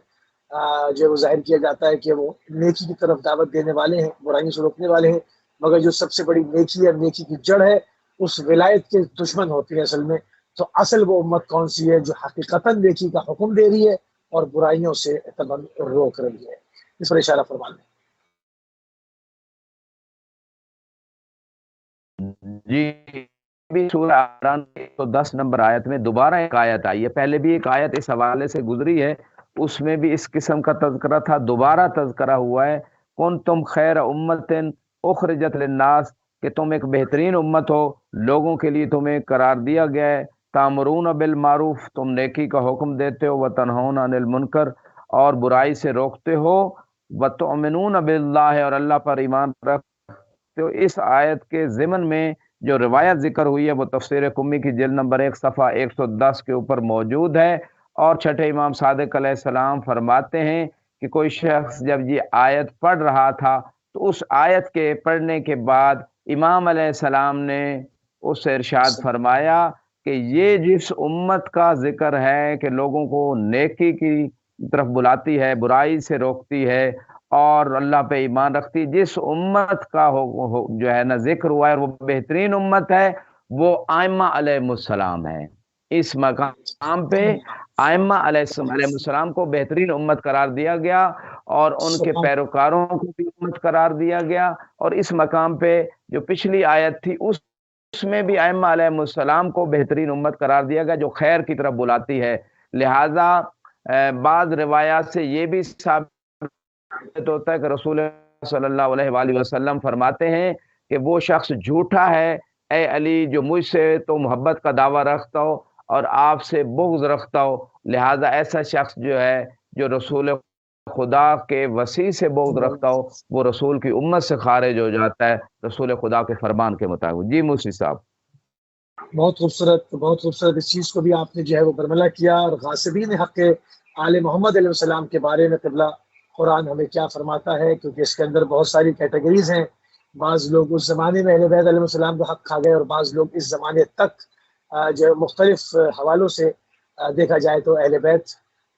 جو ہے وہ ظاہر کیا جاتا ہے کہ وہ نیکی کی طرف دعوت دینے والے ہیں، برائیوں سے روکنے والے ہیں، مگر جو سب سے بڑی نیکی ہے، نیکی کی جڑ ہے، اس ولایت کے دشمن ہوتی ہے اصل میں۔ تو اصل وہ امت کون سی ہے جو حقیقتاً نیکی کا حکم دے رہی ہے اور برائیوں سے تباہ روک رہی ہے؟ اس پر اشارہ فرما لیں۔ جی بھی سورہ عمران کی 110 نمبر آیت میں دوبارہ ایک آیت آئی ہے، پہلے بھی ایک آیت اس حوالے سے گزری ہے، اس میں بھی اس قسم کا تذکرہ تھا، دوبارہ تذکرہ ہوا ہے۔ کنتم خیر امت اخرجت للناس، کہ تم ایک بہترین امت ہو، لوگوں کے لیے تمہیں قرار دیا گیا ہے۔ تامرون بالمعروف، تم نیکی کا حکم دیتے ہو، وتنہون عن المنکر، اور برائی سے روکتے ہو، وتؤمنون باللہ، اور اللہ پر ایمان رکھ۔ تو اس آیت کے ضمن میں جو روایت ذکر ہوئی ہے وہ تفسیر قمی کی جلد نمبر 1 صفحہ 110 کے اوپر موجود ہے، اور چھٹے امام صادق علیہ السلام فرماتے ہیں کہ کوئی شخص جب یہ آیت پڑھ رہا تھا تو اس آیت کے پڑھنے کے بعد امام علیہ السلام نے اس سے ارشاد فرمایا کہ یہ جس امت کا ذکر ہے کہ لوگوں کو نیکی کی طرف بلاتی ہے، برائی سے روکتی ہے اور اللہ پہ ایمان رکھتی، جس امت کا جو ہے نا ذکر ہوا ہے اور وہ بہترین امت ہے، وہ ائمہ علیہ السلام ہے۔ اس مقام پہ ائمہ علیہ السلام کو بہترین امت قرار دیا گیا اور ان کے پیروکاروں کو بھی امت قرار دیا گیا، اور اس مقام پہ جو پچھلی آیت تھی اس میں بھی ائمہ علیہ السلام کو بہترین امت قرار دیا گیا جو خیر کی طرف بلاتی ہے۔ لہٰذا بعض روایات سے یہ بھی ثابت ہوتا ہے کہ رسول صلی اللہ علیہ وآلہ وسلم فرماتے ہیں کہ وہ شخص جھوٹا ہے، اے علی، جو مجھ سے تو محبت کا دعویٰ رکھتا ہو اور آپ سے بغض رکھتا ہو۔ لہٰذا ایسا شخص جو ہے جو رسول خدا کے وسیع سے بغض رکھتا ہو، وہ رسول کی امت سے خارج ہو جاتا ہے رسول خدا کے فرمان کے مطابق۔ جی موسی صاحب۔ بہت خوبصورت بہت خوبصورت، اس چیز کو بھی آپ نے جو ہے وہ برملا کیا، اور غاصبین حق آل محمد علیہ السلام کے بارے میں قبلہ قرآن ہمیں کیا فرماتا ہے، کیونکہ اس کے اندر بہت ساری کیٹیگریز ہیں۔ بعض لوگ اس زمانے میں اہل بیت علیہ السلام کا حق کھا گئے، اور بعض لوگ اس زمانے تک جو ہے مختلف حوالوں سے دیکھا جائے تو اہل بیت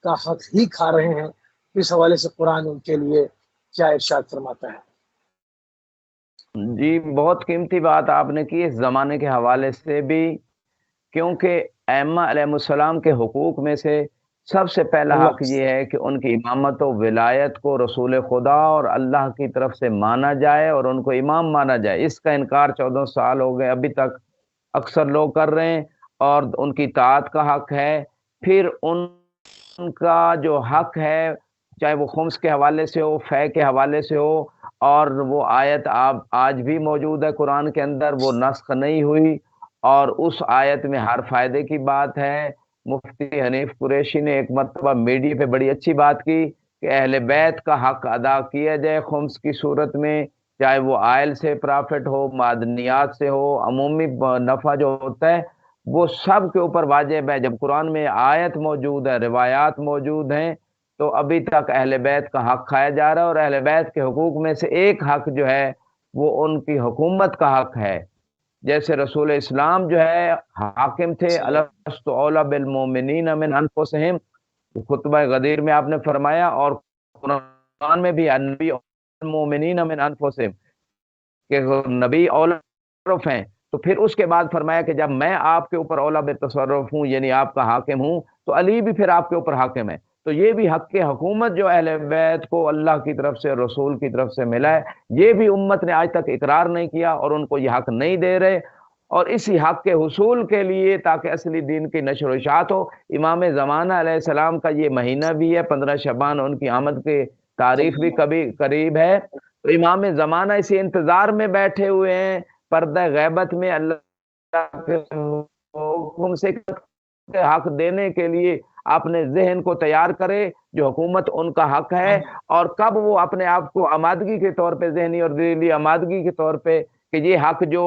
کا حق ہی کھا رہے ہیں۔ اس حوالے سے قرآن ان کے لیے کیا ارشاد فرماتا ہے؟ جی بہت قیمتی بات آپ نے کی اس زمانے کے حوالے سے بھی، کیونکہ ائمہ علیہ السلام کے حقوق میں سے سب سے پہلا اللہ حق یہ ہے کہ ان کی امامت و ولایت کو رسول خدا اور اللہ کی طرف سے مانا جائے اور ان کو امام مانا جائے۔ اس کا انکار 14 سال ہو گئے، ابھی تک اکثر لوگ کر رہے ہیں، اور ان کی اطاعت کا حق ہے۔ پھر ان کا جو حق ہے، چاہے وہ خمس کے حوالے سے ہو، فے کے حوالے سے ہو، اور وہ آیت آج بھی موجود ہے قرآن کے اندر، وہ نسخ نہیں ہوئی، اور اس آیت میں ہر فائدے کی بات ہے۔ مفتی حنیف قریشی نے ایک مرتبہ میڈیا پہ بڑی اچھی بات کی کہ اہل بیت کا حق ادا کیا جائے خمس کی صورت میں، چاہے وہ آئل سے پرافٹ ہو، معدنیات سے ہو، عمومی نفع جو ہوتا ہے وہ سب کے اوپر واجب ہے۔ جب قرآن میں آیت موجود ہے، روایات موجود ہیں، تو ابھی تک اہل بیت کا حق کھایا جا رہا ہے، اور اہل بیت کے حقوق میں سے ایک حق جو ہے وہ ان کی حکومت کا حق ہے۔ جیسے رسول اسلام جو ہے حاکم تھے، الست اولی بالمؤمنین من انفسہم، خطبہ غدیر میں آپ نے فرمایا، اور قرآن میں بھی النبی المؤمنین من انفسہم کہ نبی اولا تصرف ہیں، تو پھر اس کے بعد فرمایا کہ جب میں آپ کے اوپر اولا بے تصرف ہوں، یعنی آپ کا حاکم ہوں، تو علی بھی پھر آپ کے اوپر حاکم ہے۔ تو یہ بھی حق حکومت جو اہل بیت کو اللہ کی طرف سے، رسول کی طرف سے ملا ہے، یہ بھی امت نے آج تک اقرار نہیں کیا، اور ان کو یہ حق نہیں دے رہے۔ اور اسی حق کے حصول کے لیے، تاکہ اصلی دین کی نشر و اشاعت ہو، امام زمانہ علیہ السلام کا یہ مہینہ بھی ہے 15 شعبان، ان کی آمد کی تاریخ بھی کبھی قریب ہے، تو امام زمانہ اسی انتظار میں بیٹھے ہوئے ہیں، پردہ غیبت میں اللہ کے حکم سے حق دینے کے لیے اپنے ذہن کو تیار کرے، جو حکومت ان کا حق ہے، اور کب وہ اپنے آپ کو آمادگی کے طور پہ، ذہنی اور دلی آمادگی کے طور پہ، کہ یہ حق جو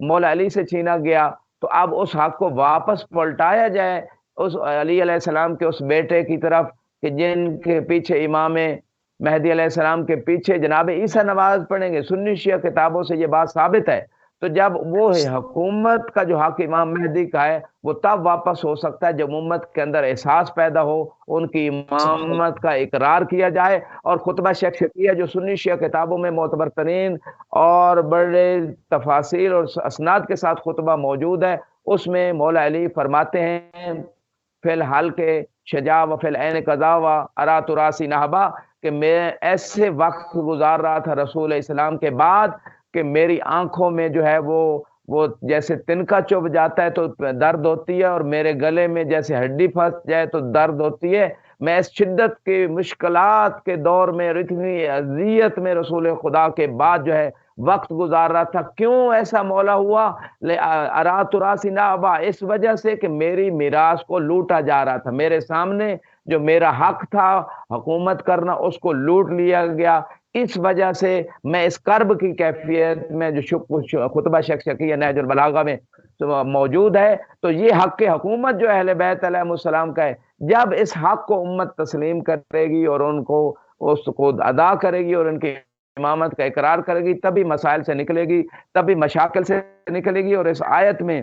مولا علی سے چھینا گیا، تو اب اس حق کو واپس پلٹایا جائے اس علی علیہ السلام کے اس بیٹے کی طرف، کہ جن کے پیچھے امام مہدی علیہ السلام کے پیچھے جناب عیسیٰ نماز پڑھیں گے۔ سنی شیعہ کتابوں سے یہ بات ثابت ہے۔ تو جب وہ حکومت کا جو حق امام مہدی کا ہے، وہ تب واپس ہو سکتا ہے جب امت کے اندر احساس پیدا ہو، ان کی امامت کا اقرار کیا جائے، اور خطبہ شیخیہ جو سنی شیعہ کتابوں میں معتبر ترین اور بڑے تفاصیل اور اسناد کے ساتھ خطبہ موجود ہے، اس میں مولا علی فرماتے ہیں فی الحال کے شجاع و فی العین قضا و ارات راسی نہبا، کہ میں ایسے وقت گزار رہا تھا رسول اسلام کے بعد کہ میری آنکھوں میں جو ہے وہ جیسے تنکا چبھ جاتا ہے تو درد ہوتی ہے، اور میرے گلے میں جیسے ہڈی پھنس جائے تو درد ہوتی ہے۔ میں اس شدت کی مشکلات کے دور میں، اتنی اذیت میں رسول خدا کے بعد جو ہے وقت گزار رہا تھا۔ کیوں ایسا مولا ہوا؟ ارات راسی نہبا، اس وجہ سے کہ میری میراث کو لوٹا جا رہا تھا، میرے سامنے جو میرا حق تھا حکومت کرنا اس کو لوٹ لیا گیا۔ اس وجہ سے میں اس کرب کی کیفیت میں جو خطبہ شیخیہ نہج البلاغہ میں موجود ہے، تو یہ حق حکومت جو اہل بیت علیہ السلام کا ہے، جب اس حق کو امت تسلیم کرے گی اور ان کو اس کو ادا کرے گی اور ان کی امامت کا اقرار کرے گی، تبھی مسائل سے نکلے گی، تبھی مشاکل سے نکلے گی۔ اور اس آیت میں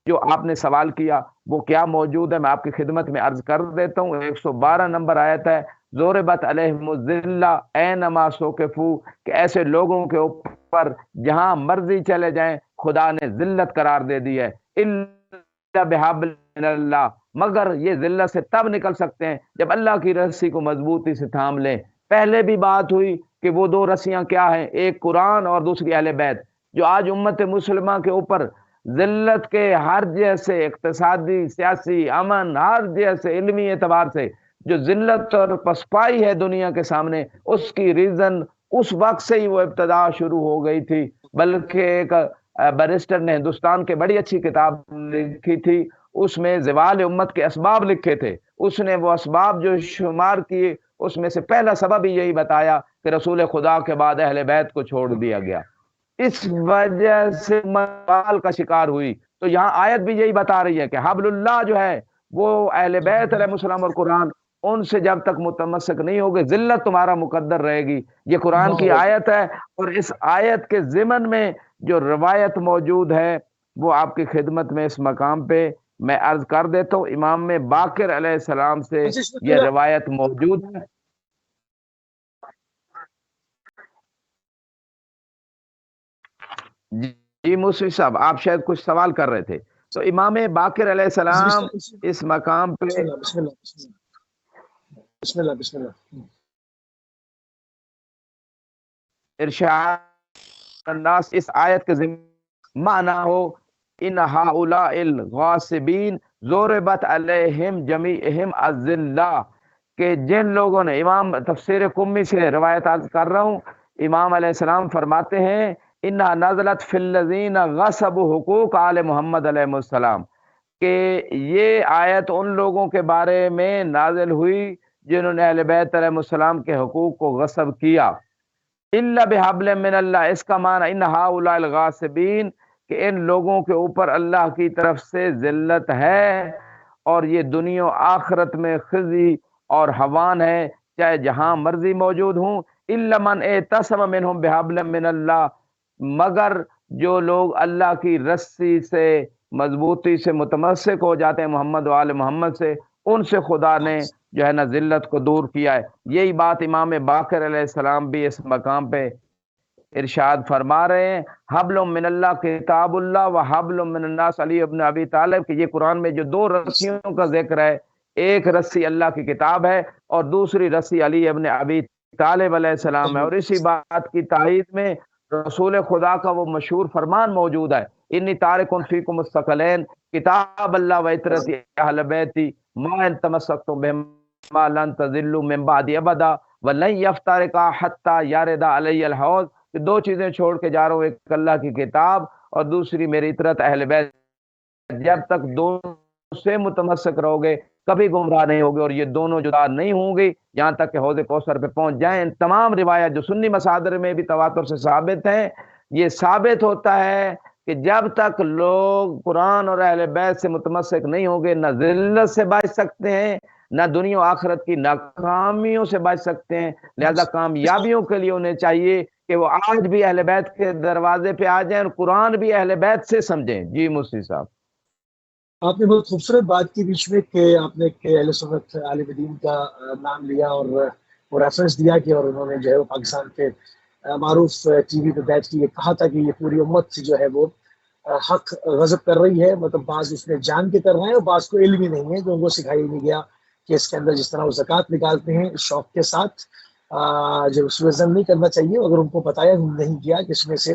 جو آپ نے سوال کیا وہ کیا موجود ہے، میں آپ کی خدمت میں عرض کر دیتا ہوں۔ 112 نمبر آیت ہے، ضربت علیہم الذلہ اینما ثقفوا، کہ ایسے لوگوں کے اوپر جہاں مرضی چلے جائیں خدا نے ذلت قرار دے دی ہے، الا بحبل من اللہ، مگر یہ ذلت سے تب نکل سکتے ہیں جب اللہ کی رسی کو مضبوطی سے تھام لیں۔ پہلے بھی بات ہوئی کہ وہ دو رسیاں کیا ہیں، ایک قرآن اور دوسری اہل بیت، جو آج امت مسلمہ کے اوپر ذلت کے ہر جیسے اقتصادی، سیاسی، امن، ہر جیسے علمی اعتبار سے جو ذلت اور پسپائی ہے دنیا کے سامنے، اس کی ریزن اس وقت سے ہی وہ ابتدا شروع ہو گئی تھی۔ بلکہ ایک بیرسٹر نے ہندوستان کے بڑی اچھی کتاب لکھی تھی، اس میں زوال امت کے اسباب لکھے تھے، اس نے وہ اسباب جو شمار کیے، اس میں سے پہلا سبب ہی یہی بتایا کہ رسول خدا کے بعد اہل بیت کو چھوڑ دیا گیا، اس وجہ سے مال کا شکار ہوئی۔ تو یہاں آیت بھی یہی بتا رہی ہے کہ حبل اللہ جو ہے وہ اہل بیت علیہ السلام اور قرآن، ان سے جب تک متمسک نہیں ہوگے ذلت تمہارا مقدر رہے گی۔ یہ قرآن کی آیت ہے، اور اس آیت کے ضمن میں جو روایت موجود ہے وہ آپ کی خدمت میں اس مقام پہ میں عرض کر دیتا ہوں۔ امام باقر علیہ السلام سے یہ روایت موجود ہے۔ جی موسوی صاحب، آپ شاید کچھ سوال کر رہے تھے۔ تو امام باقر علیہ السلام اس مقام پہ بسم اللہ ارشاد الناس، اس آیت کے معنی ہو ان ہؤلاء الغاصبین ضربت علیہم جمیعہم الذلہ، کہ جن لوگوں نے، امام تفسیر قمی سے روایت عرض کر رہا ہوں، امام علیہ السلام فرماتے ہیں انہا نزلت فی الذین غصبوا حقوق آل محمد علیہ السلام، کہ یہ آیت ان لوگوں کے بارے میں نازل ہوئی جنہوں نے اہل بیت علیہ السلام کے حقوق کو غصب کیا۔ الا بحبل من اللہ، اس کا معنی ان ہؤلاء الغاصبین، کہ ان لوگوں کے اوپر اللہ کی طرف سے ذلت ہے، اور یہ دنیا و آخرت میں خزی اور ہوان ہے، چاہے جہاں مرضی موجود ہوں۔ الا من اعتصم منہم بحبل من اللہ، مگر جو لوگ اللہ کی رسی سے مضبوطی سے متمسک ہو جاتے ہیں محمد و آل محمد سے، ان سے خدا نے جو ہے نا ذلت کو دور کیا ہے۔ یہی بات امام باقر علیہ السلام بھی اس مقام پہ ارشاد فرما رہے ہیں، حبل من اللہ کتاب اللہ و حبل من الناس علی ابن ابی طالب، کہ یہ قرآن میں جو دو رسیوں کا ذکر ہے، ایک رسی اللہ کی کتاب ہے اور دوسری رسی علی ابن ابی طالب علیہ السلام ہے۔ اور اسی بات کی تائید میں رسول خدا کا وہ مشہور فرمان موجود ہے، انی تارک فیکم الثقلین کتاب اللہ و عترتی اہل بیتی ما ان تمسکتم بہما لن تضلوا من بعد ابدا ولن یفترقا حتی یارد علی الحوض، کہ دو چیزیں چھوڑ کے جا رہا ہوں، ایک اللہ کی کتاب اور دوسری میری عترت اہل بیت، جب تک دونوں سے متمسک رہو گے کبھی گمراہ نہیں ہوگے، اور یہ دونوں جدا نہیں ہوں گی یہاں تک کہ حوض کوثر پہ پہنچ جائیں۔ ان تمام روایات جو سنی مصادر میں بھی تواتر سے ثابت ہیں، یہ ثابت ہوتا ہے کہ جب تک لوگ قرآن اور اہل بیت سے متمسک نہیں ہوں گے، نہ ذلت سے بچ سکتے ہیں، نہ دنیا و آخرت کی ناکامیوں سے بچ سکتے ہیں۔ لہذا کامیابیوں کے لیے انہیں چاہیے کہ وہ آج بھی اہل بیت کے دروازے پہ آ جائیں اور قرآن بھی اہل بیت سے سمجھیں۔ جی مفتی صاحب، آپ نے بہت خوبصورت بات کی بیچ میں کہ آپ نے کہ اہل سنت عالم دین کا نام لیا اور وہ ریفرنس دیا کہ اور انہوں نے جو ہے وہ پاکستان کے معروف ٹی وی پہ بیٹھ کے یہ کہا تھا کہ یہ پوری امت جو ہے وہ حق غضب کر رہی ہے، مطلب بعض اس میں جان کے کر رہے ہیں اور بعض کو علم ہی نہیں ہے، جو ان کو سکھائی نہیں گیا کہ اس کے اندر جس طرح وہ زکوٰۃ نکالتے ہیں شوق کے ساتھ، جو اس وزن نہیں کرنا چاہیے، اگر ان کو بتایا نہیں گیا کہ اس میں سے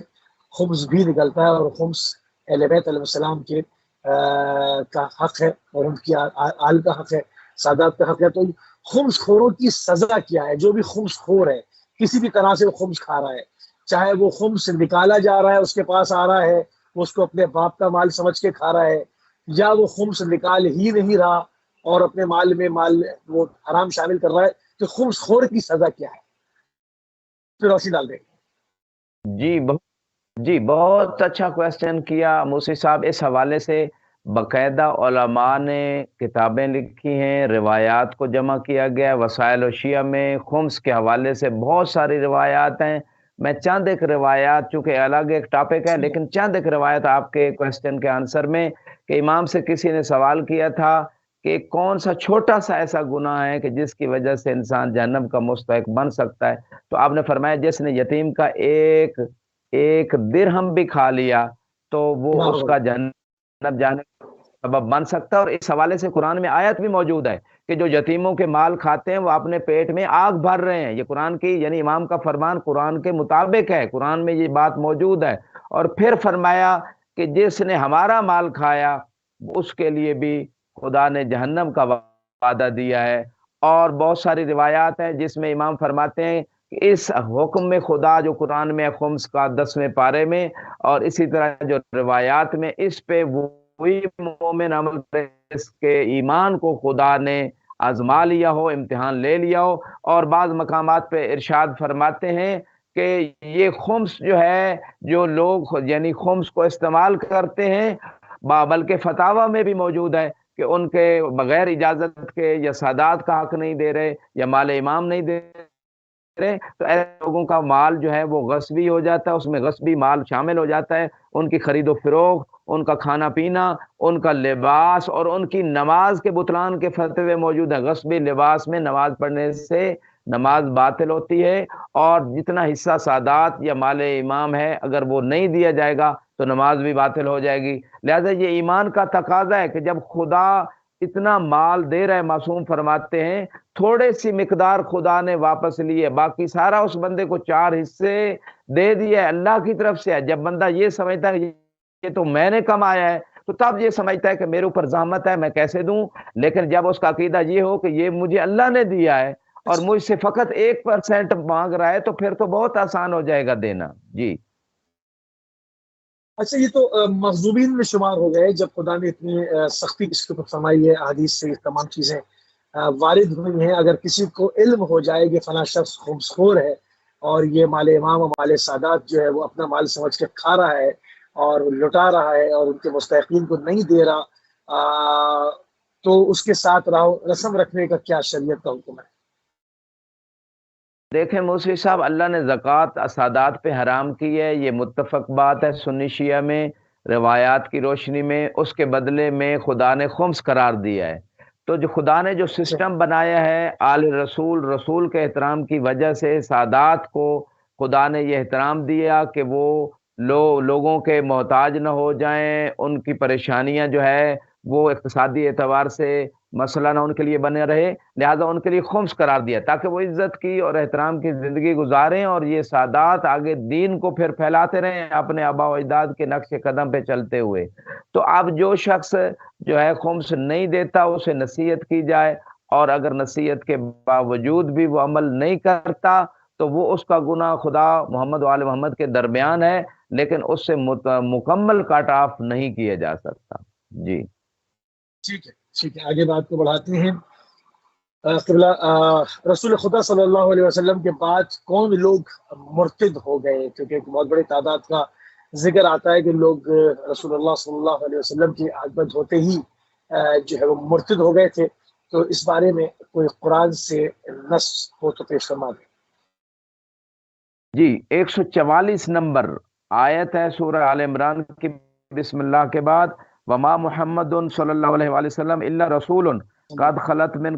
خمس بھی نکلتا ہے اور خمس اہل بیت علیہ السلام کے کا حق ہے اور ان کی آل کا حق ہے، سادات کا حق ہے، تو خمس خوروں کی سزا کیا ہے؟ جو بھی خمس خور ہے کسی بھی طرح سے وہ خمس کھا رہا ہے، چاہے وہ خمس نکالا جا رہا ہے اس کے پاس آ رہا ہے وہ اس کو اپنے باپ کا مال سمجھ کے کھا رہا ہے، یا وہ خمس نکال ہی نہیں رہا اور اپنے مال میں مال وہ حرام شامل کر رہا ہے، تو خمس خور کی سزا کیا ہے؟ پھر روشنی ڈال دیں۔ جی بہت اچھا کویسچن کیا موسی صاحب۔ اس حوالے سے باقاعدہ علماء نے کتابیں لکھی ہیں، روایات کو جمع کیا گیا ہے، وسائل و شیعہ میں خمس کے حوالے سے بہت ساری روایات ہیں۔ میں چند ایک روایات، چونکہ الگ ایک ٹاپک ہے لیکن چند ایک روایت آپ کے کویسچن کے آنسر میں، کہ امام سے کسی نے سوال کیا تھا کہ کون سا چھوٹا سا ایسا گناہ ہے کہ جس کی وجہ سے انسان جہنم کا مستحق بن سکتا ہے، تو آپ نے فرمایا جس نے یتیم کا ایک درہم بھی کھا لیا تو وہ اس کا جہنم جانے کا سبب بن سکتا ہے۔ اور اس حوالے سے قرآن میں آیت بھی موجود ہے کہ جو یتیموں کے مال کھاتے ہیں وہ اپنے پیٹ میں آگ بھر رہے ہیں۔ یہ قرآن کی، یعنی امام کا فرمان قرآن کے مطابق ہے، قرآن میں یہ بات موجود ہے۔ اور پھر فرمایا کہ جس نے ہمارا مال کھایا اس کے لیے بھی خدا نے جہنم کا وعدہ دیا ہے۔ اور بہت ساری روایات ہیں جس میں امام فرماتے ہیں کہ اس حکم میں خدا جو قرآن میں خمس کا 10ویں پارے میں، اور اسی طرح جو روایات میں، اس پہ وہی مومن عمل کرے اس کے ایمان کو خدا نے آزما لیا ہو، امتحان لے لیا ہو۔ اور بعض مقامات پہ ارشاد فرماتے ہیں کہ یہ خمس جو ہے، جو لوگ یعنی خمس کو استعمال کرتے ہیں، بلکہ فتاوی میں بھی موجود ہے کہ ان کے بغیر اجازت کے یا سادات کا حق نہیں دے رہے یا مال امام نہیں دے رہے، تو ایسے لوگوں کا مال جو ہے وہ غصبی ہو جاتا ہے، اس میں غصبی مال شامل ہو جاتا ہے، ان کی خرید و فروخت، ان کا کھانا پینا، ان کا لباس اور ان کی نماز کے بطلان کے فتوے موجود ہیں۔ غصبی لباس میں نماز پڑھنے سے نماز باطل ہوتی ہے، اور جتنا حصہ سادات یا مال امام ہے اگر وہ نہیں دیا جائے گا تو نماز بھی باطل ہو جائے گی۔ لہذا یہ ایمان کا تقاضا ہے کہ جب خدا اتنا مال دے رہے، معصوم فرماتے ہیں تھوڑے سی مقدار خدا نے واپس لیے، باقی سارا اس بندے کو 4 حصے دے دیے اللہ کی طرف سے ہے۔ جب بندہ یہ سمجھتا ہے یہ تو میں نے کمایا ہے، تو تب یہ سمجھتا ہے کہ میرے اوپر زحمت ہے، میں کیسے دوں. لیکن جب اس کا عقیدہ یہ ہو کہ یہ مجھے اللہ نے دیا ہے اور مجھ سے فقط 1% مانگ رہا ہے، تو پھر تو بہت آسان ہو جائے گا دینا. جی اچھا، یہ تو مغضوبین میں شمار ہو گئے جب خدا نے اتنی سختی اس کے اوپر فرمائی ہے. احادیث سے یہ تمام چیزیں وارد ہوئی ہیں. اگر کسی کو علم ہو جائے کہ فلاں شخص خمسخور ہے اور یہ مال امام و مال سادات جو ہے وہ اپنا مال سمجھ کے کھا رہا ہے اور لٹا رہا ہے اور ان کے مستحقین کو نہیں دے رہا، تو اس کے ساتھ رسم رکھنے کا کیا شریعت کا حکم ہے؟ دیکھیں موسوی صاحب، اللہ نے زکوٰۃ سادات پہ حرام کی ہے، یہ متفق بات ہے سنی شیعہ میں، روایات کی روشنی میں. اس کے بدلے میں خدا نے خمس قرار دیا ہے. تو جو خدا نے جو سسٹم بنایا ہے آل رسول، رسول کے احترام کی وجہ سے سادات کو خدا نے یہ احترام دیا کہ وہ لوگوں کے محتاج نہ ہو جائیں، ان کی پریشانیاں جو ہے وہ اقتصادی اعتبار سے مسئلہ نہ ان کے لیے بنے رہے، لہذا ان کے لیے خمس قرار دیا تاکہ وہ عزت کی اور احترام کی زندگی گزاریں اور یہ سادات آگے دین کو پھر پھیلاتے رہیں اپنے آبا و اجداد کے نقش قدم پہ چلتے ہوئے. تو اب جو شخص جو ہے خمس نہیں دیتا اسے نصیحت کی جائے، اور اگر نصیحت کے باوجود بھی وہ عمل نہیں کرتا تو وہ اس کا گناہ خدا محمد و آل محمد کے درمیان ہے، لیکن اس سے مکمل کٹ آف نہیں کیا جا سکتا. جی ٹھیک ہے، ٹھیک ہے، آگے بات کو بڑھاتے ہیں. قبلہ رسول خدا صلی اللہ علیہ وسلم کے بعد کون لوگ مرتد ہو گئے؟ کیونکہ ایک بہت بڑی تعداد کا ذکر آتا ہے کہ لوگ رسول اللہ صلی اللہ علیہ وسلم کی عادت ہوتے ہی جو ہے وہ مرتد ہو گئے تھے. تو اس بارے میں کوئی قرآن سے نص ہو تو پیش فرما دیں. جی 144 نمبر آیت ہے سورہ آل عمران کی، بسم اللہ کے بعد وما محمد صلی اللہ علیہ وآلہ وسلم الا رسول قد خلت من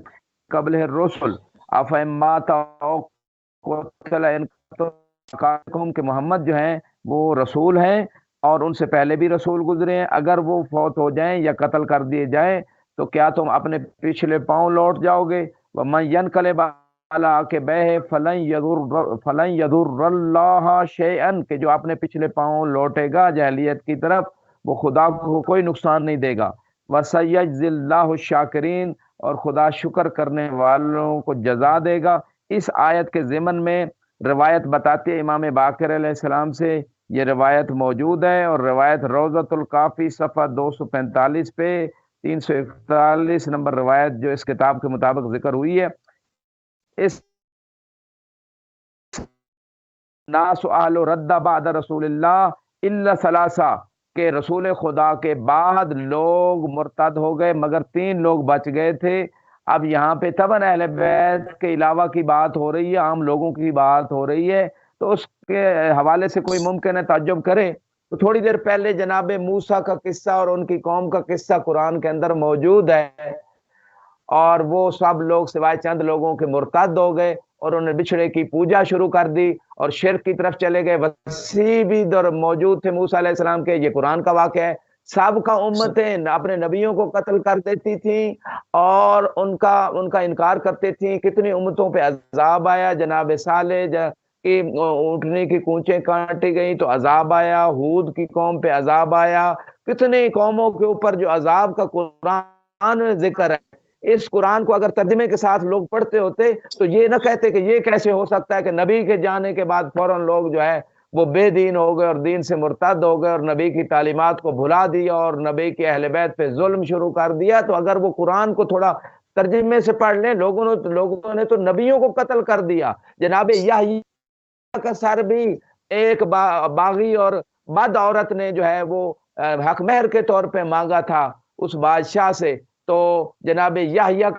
قبل الرسل افئن مات او قتل انقلبتم، کہ محمد جو ہیں وہ رسول ہیں اور ان سے پہلے بھی رسول گزرے ہیں، اگر وہ فوت ہو جائیں یا قتل کر دیے جائیں تو کیا تم اپنے پچھلے پاؤں لوٹ جاؤ گے؟ ومن ينقلب کے بہ فلن یضر اللہ شیئا، کہ جو اپنے پچھلے پاؤں لوٹے گا جاہلیت کی طرف وہ خدا کو کوئی نقصان نہیں دے گا. وسیجزی اللہ الشاکرین، اور خدا شکر کرنے والوں کو جزا دے گا. اس آیت کے ضمن میں روایت بتاتی ہے امام باقر علیہ السلام سے، یہ روایت موجود ہے، اور روایت روضۃ الکافی صفحہ 245 پہ 341 نمبر روایت جو اس کتاب کے مطابق ذکر ہوئی ہے. اس ناس اہل رد بعد رسول اللہ الا ثلاثہ، کہ رسول خدا کے بعد لوگ مرتد ہو گئے مگر 3 لوگ بچ گئے تھے. اب یہاں پہ طبعاً اہل بیت کے علاوہ کی بات ہو رہی ہے، عام لوگوں کی بات ہو رہی ہے، تو اس کے حوالے سے کوئی ممکن ہے تعجب کرے تو تھوڑی دیر پہلے جناب موسیٰ کا قصہ اور ان کی قوم کا قصہ قرآن کے اندر موجود ہے، اور وہ سب لوگ سوائے چند لوگوں کے مرتد ہو گئے اور انہوں نے بچھڑے کی پوجا شروع کر دی اور شرک کی طرف چلے گئے. وسیع بھی در موجود تھے موسیٰ علیہ السلام کے، یہ قرآن کا واقعہ ہے. سب کا امتیں اپنے نبیوں کو قتل کر دیتی تھیں اور ان کا انکار کرتے تھیں. کتنی امتوں پہ عذاب آیا، جناب صالح کی اونٹنے کی کونچیں کاٹی گئیں تو عذاب آیا، ہود کی قوم پہ عذاب آیا، کتنی قوموں کے اوپر جو عذاب کا قرآن ذکر ہے. اس قرآن کو اگر ترجمے کے ساتھ لوگ پڑھتے ہوتے تو یہ نہ کہتے کہ یہ کیسے ہو سکتا ہے کہ نبی کے جانے کے بعد فوراً لوگ جو ہے وہ بے دین ہو گئے اور دین سے مرتد ہو گئے اور نبی کی تعلیمات کو بھلا دیا اور نبی کے اہل بیت پہ ظلم شروع کر دیا. تو اگر وہ قرآن کو تھوڑا ترجمے سے پڑھ لیں، لوگوں نے تو نبیوں کو قتل کر دیا. جناب یحییٰ کا سر بھی ایک باغی اور بد عورت نے جو ہے وہ حق مہر کے طور پہ مانگا تھا اس بادشاہ سے، تو جناب یحییٰ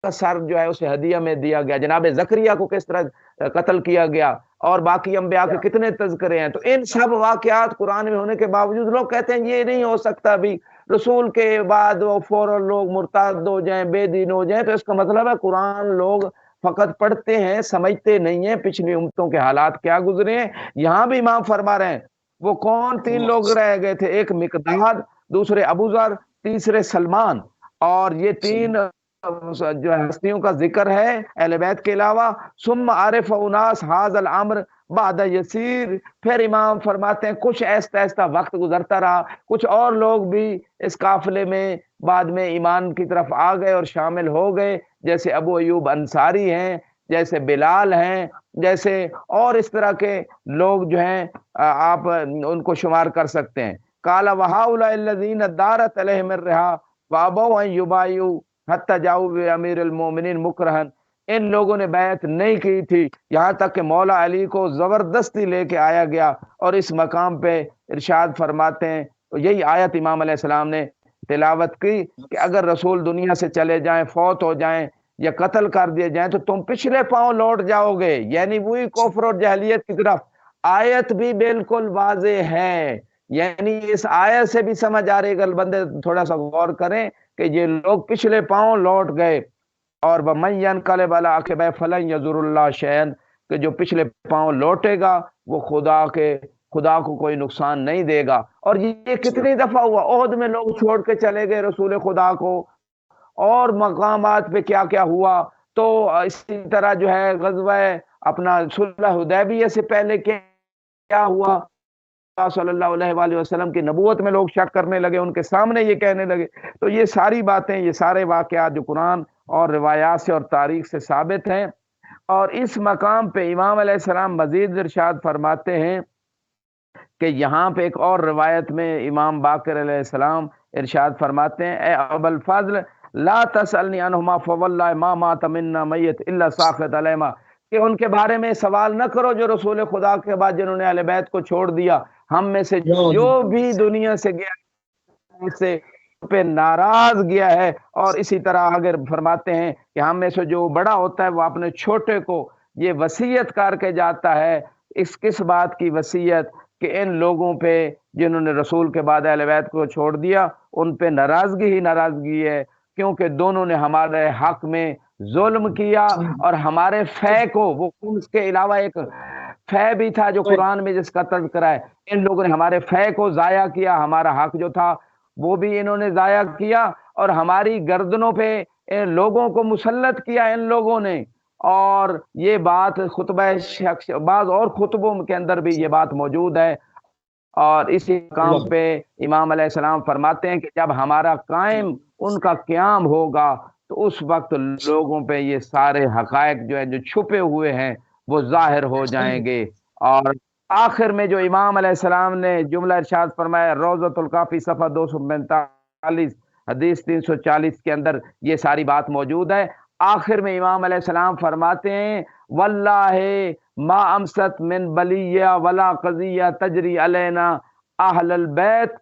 کا سر جو ہے اسے ہدیہ میں دیا گیا. جناب زکریا کو کس طرح قتل کیا گیا، اور باقی انبیاء کے کتنے تذکرے ہیں. تو ان سب واقعات قرآن میں ہونے کے باوجود لوگ کہتے ہیں یہ نہیں ہو سکتا بھی رسول کے بعد وہ فوراً لوگ مرتد ہو جائیں، بے دین ہو جائیں. تو اس کا مطلب ہے قرآن لوگ فقط پڑھتے ہیں، سمجھتے نہیں ہیں پچھلی امتوں کے حالات کیا گزرے ہیں. یہاں بھی امام فرما رہے ہیں وہ کون 3 لوگ رہ گئے تھے، ایک مقداد، دوسرے ابو ذر، تیسرے سلمان، اور یہ 3 جو ہستیوں کا ذکر ہے اہل بیت کے علاوہ. ثم عرف اناس ھذا الامر بعد یسیر، پھر امام فرماتے ہیں کچھ ایسا ایسا وقت گزرتا رہا، کچھ اور لوگ بھی اس قافلے میں بعد میں ایمان کی طرف آ گئے اور شامل ہو گئے، جیسے ابو ایوب انصاری ہیں، جیسے بلال ہیں، جیسے اور اس طرح کے لوگ جو ہیں آپ ان کو شمار کر سکتے ہیں۔ قال وهؤلاء الذين دارت عليهم الرحى وابوا ان يبايعوا حتى جاءوا بامير المؤمنين مكرها، ان لوگوں نے بیعت نہیں کی تھی یہاں تک کہ مولا علی کو زبردستی لے کے آیا گیا، اور اس مقام پہ ارشاد فرماتے ہیں، یہی آیت امام علیہ السلام نے تلاوت کی کہ اگر رسول دنیا سے چلے جائیں، فوت ہو جائیں یا قتل کر دیے جائیں تو تم پچھلے پاؤں لوٹ جاؤ گے، یعنی وہی کفر اور جہلیت کی طرف۔ آیت بھی بالکل واضح ہے، یعنی اس آیت سے بھی سمجھ آ رہی ہے، اگر بندے تھوڑا سا غور کریں کہ یہ لوگ پچھلے پاؤں لوٹ گئے، اور وَمَن يَنْقَلِبْ عَلَىٰ عَقِبَيْهِ فَلَن يَضُرَّ اللَّهَ شَيْئًا، کہ جو پچھلے پاؤں لوٹے گا وہ خدا کو کوئی نقصان نہیں دے گا۔ اور یہ کتنی دفعہ ہوا، عہد میں لوگ چھوڑ کے چلے گئے رسول خدا کو، اور مقامات پہ کیا کیا ہوا۔ تو اسی طرح جو ہے غزوہ اپنا صلح حدیبیہ سے پہلے کیا ہوا، صلی اللہ علیہ وآلہ وسلم کی نبوت میں لوگ شک کرنے لگے، ان کے سامنے یہ کہنے لگے۔ تو یہ ساری باتیں، یہ سارے واقعات جو قرآن اور روایات سے اور تاریخ سے ثابت ہیں۔ اور اس مقام پہ امام علیہ السلام مزید ارشاد فرماتے ہیں کہ یہاں پہ ایک اور روایت میں امام باقر علیہ السلام ارشاد فرماتے ہیں، اے ابو الفضل لا تسألنی عنہما فواللہ ما مات منا میت الا ساخط علیہما، کہ ان کے بارے میں سوال نہ کرو جو رسول خدا کے بعد جنہوں نے اہل بیت کو چھوڑ دیا، ہم میں سے جو بھی دنیا سے گیا سے پہ ناراض گیا ہے۔ اور اسی طرح اگر فرماتے ہیں کہ ہم میں سے جو بڑا ہوتا ہے وہ اپنے چھوٹے کو یہ وصیت کر کے جاتا ہے، اس کس بات کی وصیت کہ ان لوگوں پہ جنہوں نے رسول کے بعد اہل بیت کو چھوڑ دیا ان پہ ناراضگی ہی ناراضگی ہے، کیونکہ دونوں نے ہمارے حق میں ظلم کیا، اور ہمارے فے کو، وہ اس کے علاوہ ایک فے بھی تھا جو قرآن میں جس کا تذکرہ ہے، ان لوگوں نے ہمارے فے کو ضائع کیا، ہمارا حق جو تھا وہ بھی انہوں نے ضائع کیا، اور ہماری گردنوں پہ ان لوگوں کو مسلط کیا ان لوگوں نے۔ اور یہ بات خطبہ بعض اور خطبوں کے اندر بھی یہ بات موجود ہے۔ اور اسی مقام پہ امام علیہ السلام فرماتے ہیں کہ جب ہمارا قائم ان کا قیام ہوگا تو اس وقت لوگوں پہ یہ سارے حقائق جو ہیں جو چھپے ہوئے ہیں وہ ظاہر ہو جائیں گے۔ اور آخر میں جو امام علیہ السلام نے جملہ ارشاد فرمایا، روضۃ الکافی صفحہ 245 حدیث 340 کے اندر یہ ساری بات موجود ہے۔ آخر میں امام علیہ السلام فرماتے ہیں، واللہ ما امست من بلیہ ولا قضیہ تجری علینا اہل البیت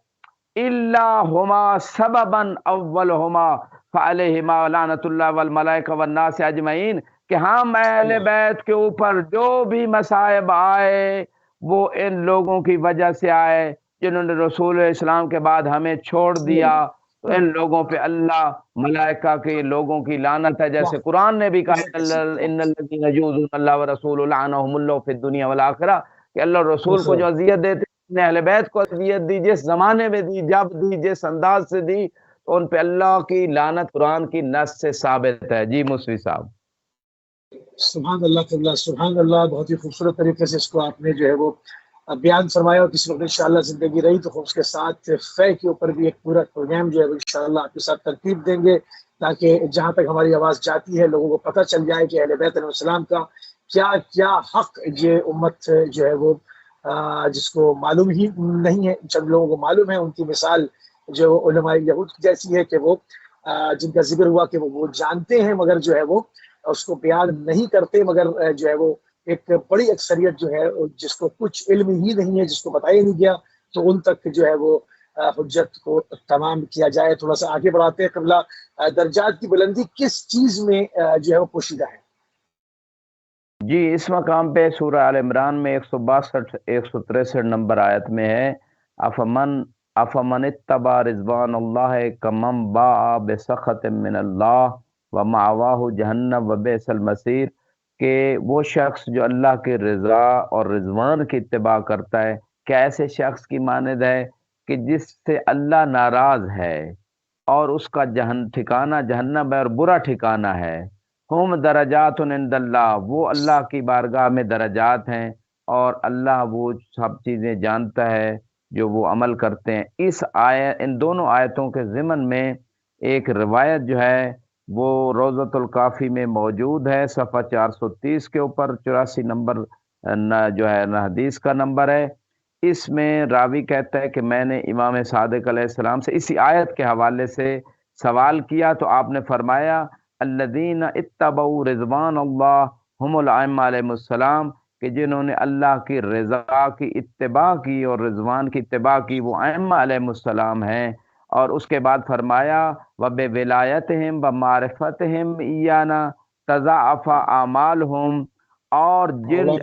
الا ہما سببا اولہما فعلیہما لعنت اللہ والملائکہ والناس اجمعین، کہ ہم اہل بیت کے اوپر جو بھی مصائب آئے وہ ان لوگوں کی وجہ سے آئے جنہوں نے رسول اسلام کے بعد ہمیں چھوڑ دیا، تو ان لوگوں پہ اللہ ملائکہ کے لوگوں کی لعنت ہے، جیسے قرآن نے بھی کہا ان الذین یؤذون اللہ ورسولہ لعنہم اللہ فی الدنیا والآخرہ، کہ اللہ رسول کو جو اذیت دیتے ہیں، اہل بیت کو اذیت دی، جس زمانے میں دی، جب دی، جس انداز سے دی، تو ان پہ اللہ کی لعنت قرآن کی نص سے ثابت ہے۔ جی موسوی صاحب۔ سبحان اللہ، سبحان اللہ، بہت ہی خوبصورت طریقے سے اس کو آپ نے جو ہے وہ بیان فرمایا، اور کسی وقت انشاءاللہ زندگی رہی تو اس کے ساتھ فے کے اوپر بھی ایک پورا پروگرام جو ہے وہ انشاءاللہ آپ کے ساتھ ترتیب دیں گے، تاکہ جہاں تک ہماری آواز جاتی ہے لوگوں کو پتہ چل جائے کہ اہل بیت علیہ السلام کا کیا کیا حق یہ امت جو ہے وہ جس کو معلوم ہی نہیں ہے، چند لوگوں کو معلوم ہے۔ ان کی مثال جو علماء یہود جیسی ہے کہ وہ جن کا ذکر ہوا کہ وہ جانتے ہیں مگر جو ہے وہ اس کو بیان نہیں کرتے، مگر جو ہے وہ ایک بڑی اکثریت جو ہے جس کو کچھ علم ہی نہیں ہے، جس کو بتایا نہیں گیا، تو ان تک جو ہے وہ حجت کو تمام کیا جائے۔ تھوڑا سا آگے بڑھاتے ہیں قبلہ، درجات کی بلندی کس چیز میں جو ہے وہ پوشیدہ ہے؟ جی اس مقام پہ سورہ آل عمران میں 162 163 نمبر آیت میں ہے، افمن اتبع رضوان اللہ کمن باء بسخط من اللہ ومأواہ جہنم وبئس المصیر، کہ وہ شخص جو اللہ کی رضا اور رضوان کی اتباع کرتا ہے کیا ایسے شخص کی مانند ہے کہ جس سے اللہ ناراض ہے اور اس کا ٹھکانہ جہنم ہے اور برا ٹھکانہ ہے۔ ہم درجات عند اللہ، وہ اللہ کی بارگاہ میں درجات ہیں، اور اللہ وہ سب چیزیں جانتا ہے جو وہ عمل کرتے ہیں۔ ان دونوں آیتوں کے ضمن میں ایک روایت جو ہے وہ روضۃ الکافی میں موجود ہے، صفحہ 430 کے اوپر 84 نمبر جو ہے حدیث کا نمبر ہے۔ اس میں راوی کہتا ہے کہ میں نے امام صادق علیہ السلام سے اسی آیت کے حوالے سے سوال کیا تو آپ نے فرمایا الذین اتبعوا رضوان اللہ ہم الائمہ علیہ السلام، کہ جنہوں نے اللہ کی رضا کی اتباع کی اور رضوان کی اتباع کی وہ ائمہ علیہ السلام ہیں۔ اور اس کے بعد فرمایا وَبِوِلَایَتِهِمْ وَمَعْرِفَتِهِمْ إِيَّانَا تَضَاعَفَ أَعْمَالُهُمْ، اور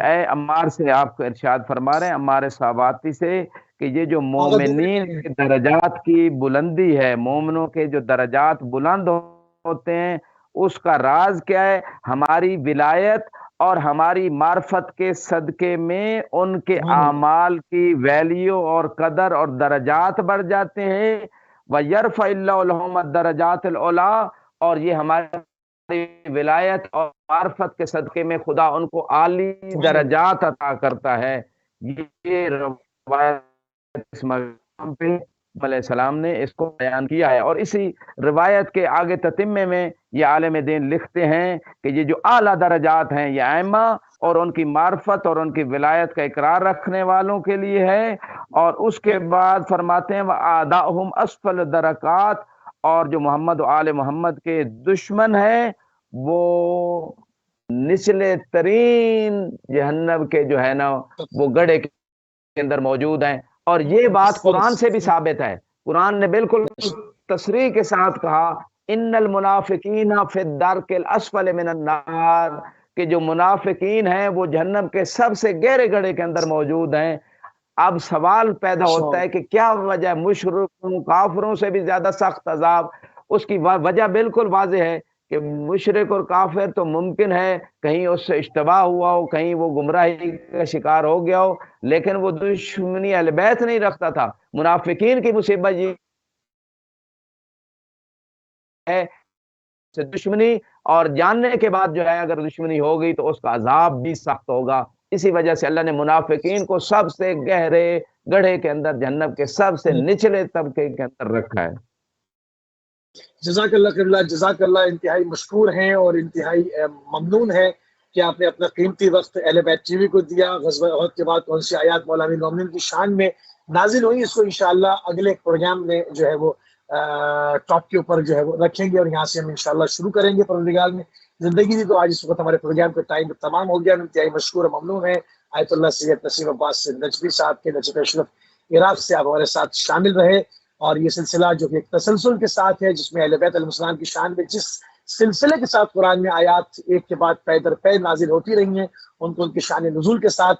اے عمار سے آپ کو ارشاد فرما رہے ہیں، عمار صحاباتی سے، کہ یہ جو مومنین کے درجات کی بلندی ہے، مومنوں کے جو درجات بلند ہوتے ہیں، اس کا راز کیا ہے؟ ہماری ولایت اور ہماری معرفت کے صدقے میں ان کے اعمال کی ویلیو اور قدر اور درجات بڑھ جاتے ہیں۔ وَيَرْفَعِ اللَّهُ لَهُمُ الدَّرَجَاتِ الْعُلَىٰ، اور یہ ہماری ولایت اور معرفت کے صدقے میں خدا ان کو عالی درجات عطا کرتا ہے۔ یہ روایت اس مقام پہ علیہ السلام نے اس کو بیان کیا ہے، اور اسی روایت کے آگے تتمے میں یہ عالم دین لکھتے ہیں کہ یہ جو اعلیٰ درجات ہیں یہ ائمہ اور ان کی معرفت اور ان کی ولایت کا اقرار رکھنے والوں کے لیے ہے۔ اور اس کے بعد فرماتے ہیں وَأَعْدَاؤُهُمْ أَسْفَلُ الدَّرَكَاتِ، اور جو محمد و آل محمد کے دشمن ہیں وہ نچلے ترین جہنم کے جو ہے نا وہ گڑھے کے اندر موجود ہیں۔ اور یہ بات قرآن سے بھی ثابت ہے، قرآن نے بالکل تصریح کے ساتھ کہا ان المنافقین فی الدرک الاسفل من النار، کہ جو منافقین ہیں وہ جہنم کے سب سے گہرے گڑھے کے اندر موجود ہیں۔ اب سوال پیدا ہوتا ہے کہ کیا وجہ مشرکوں کافروں سے بھی زیادہ سخت عذاب؟ اس کی وجہ بالکل واضح ہے کہ مشرک اور کافر تو ممکن ہے کہیں اس سے اشتباہ ہوا ہو، کہیں وہ گمراہی کا شکار ہو گیا ہو، لیکن وہ دشمنی اہل بیت نہیں رکھتا تھا۔ منافقین کی مصیبت یہ ہے دشمنی، اور جاننے کے بعد جو ہے اگر دشمنی ہو گئی تو اس کا عذاب بھی سخت ہوگا۔ اسی وجہ سے اللہ نے منافقین کو سب سے گہرے گڑھے کے اندر، جہنم کے سب سے نچلے طبقے کے اندر رکھا ہے۔ جزاک اللہ، جزاک اللہ، انتہائی مشکور ہیں اور انتہائی ممنون ہے کہ آپ نے اپنا قیمتی وقت اہل بیت ٹی وی کو دیا۔ غزوہ احد کے بعد کون سی آیات مولا امیر المومنین کی شان میں نازل ہوئی، اس کو انشاءاللہ اگلے پروگرام میں جو ہے وہ ٹاپ کے اوپر جو ہے وہ رکھیں گے، اور یہاں سے ہم انشاءاللہ شروع کریں گے۔ پروردگار نے زندگی دی تو آج اس وقت ہمارے پروگرام کا ٹائم تمام ہو گیا۔ انتہائی مشکور اور ممنون ہے آیت اللہ سید نسیم عباس سے نجفی صاحب کے نجف اشرف عراق سے آپ ہمارے ساتھ شامل رہے، اور یہ سلسلہ جو کہ ایک تسلسل کے ساتھ ہے، جس میں اہل بیت علیہ السلام کی شان میں جس سلسلے کے ساتھ قرآن میں آیات ایک کے بعد پے در پے نازل ہوتی رہی ہیں، ان کو ان کی شان نزول کے ساتھ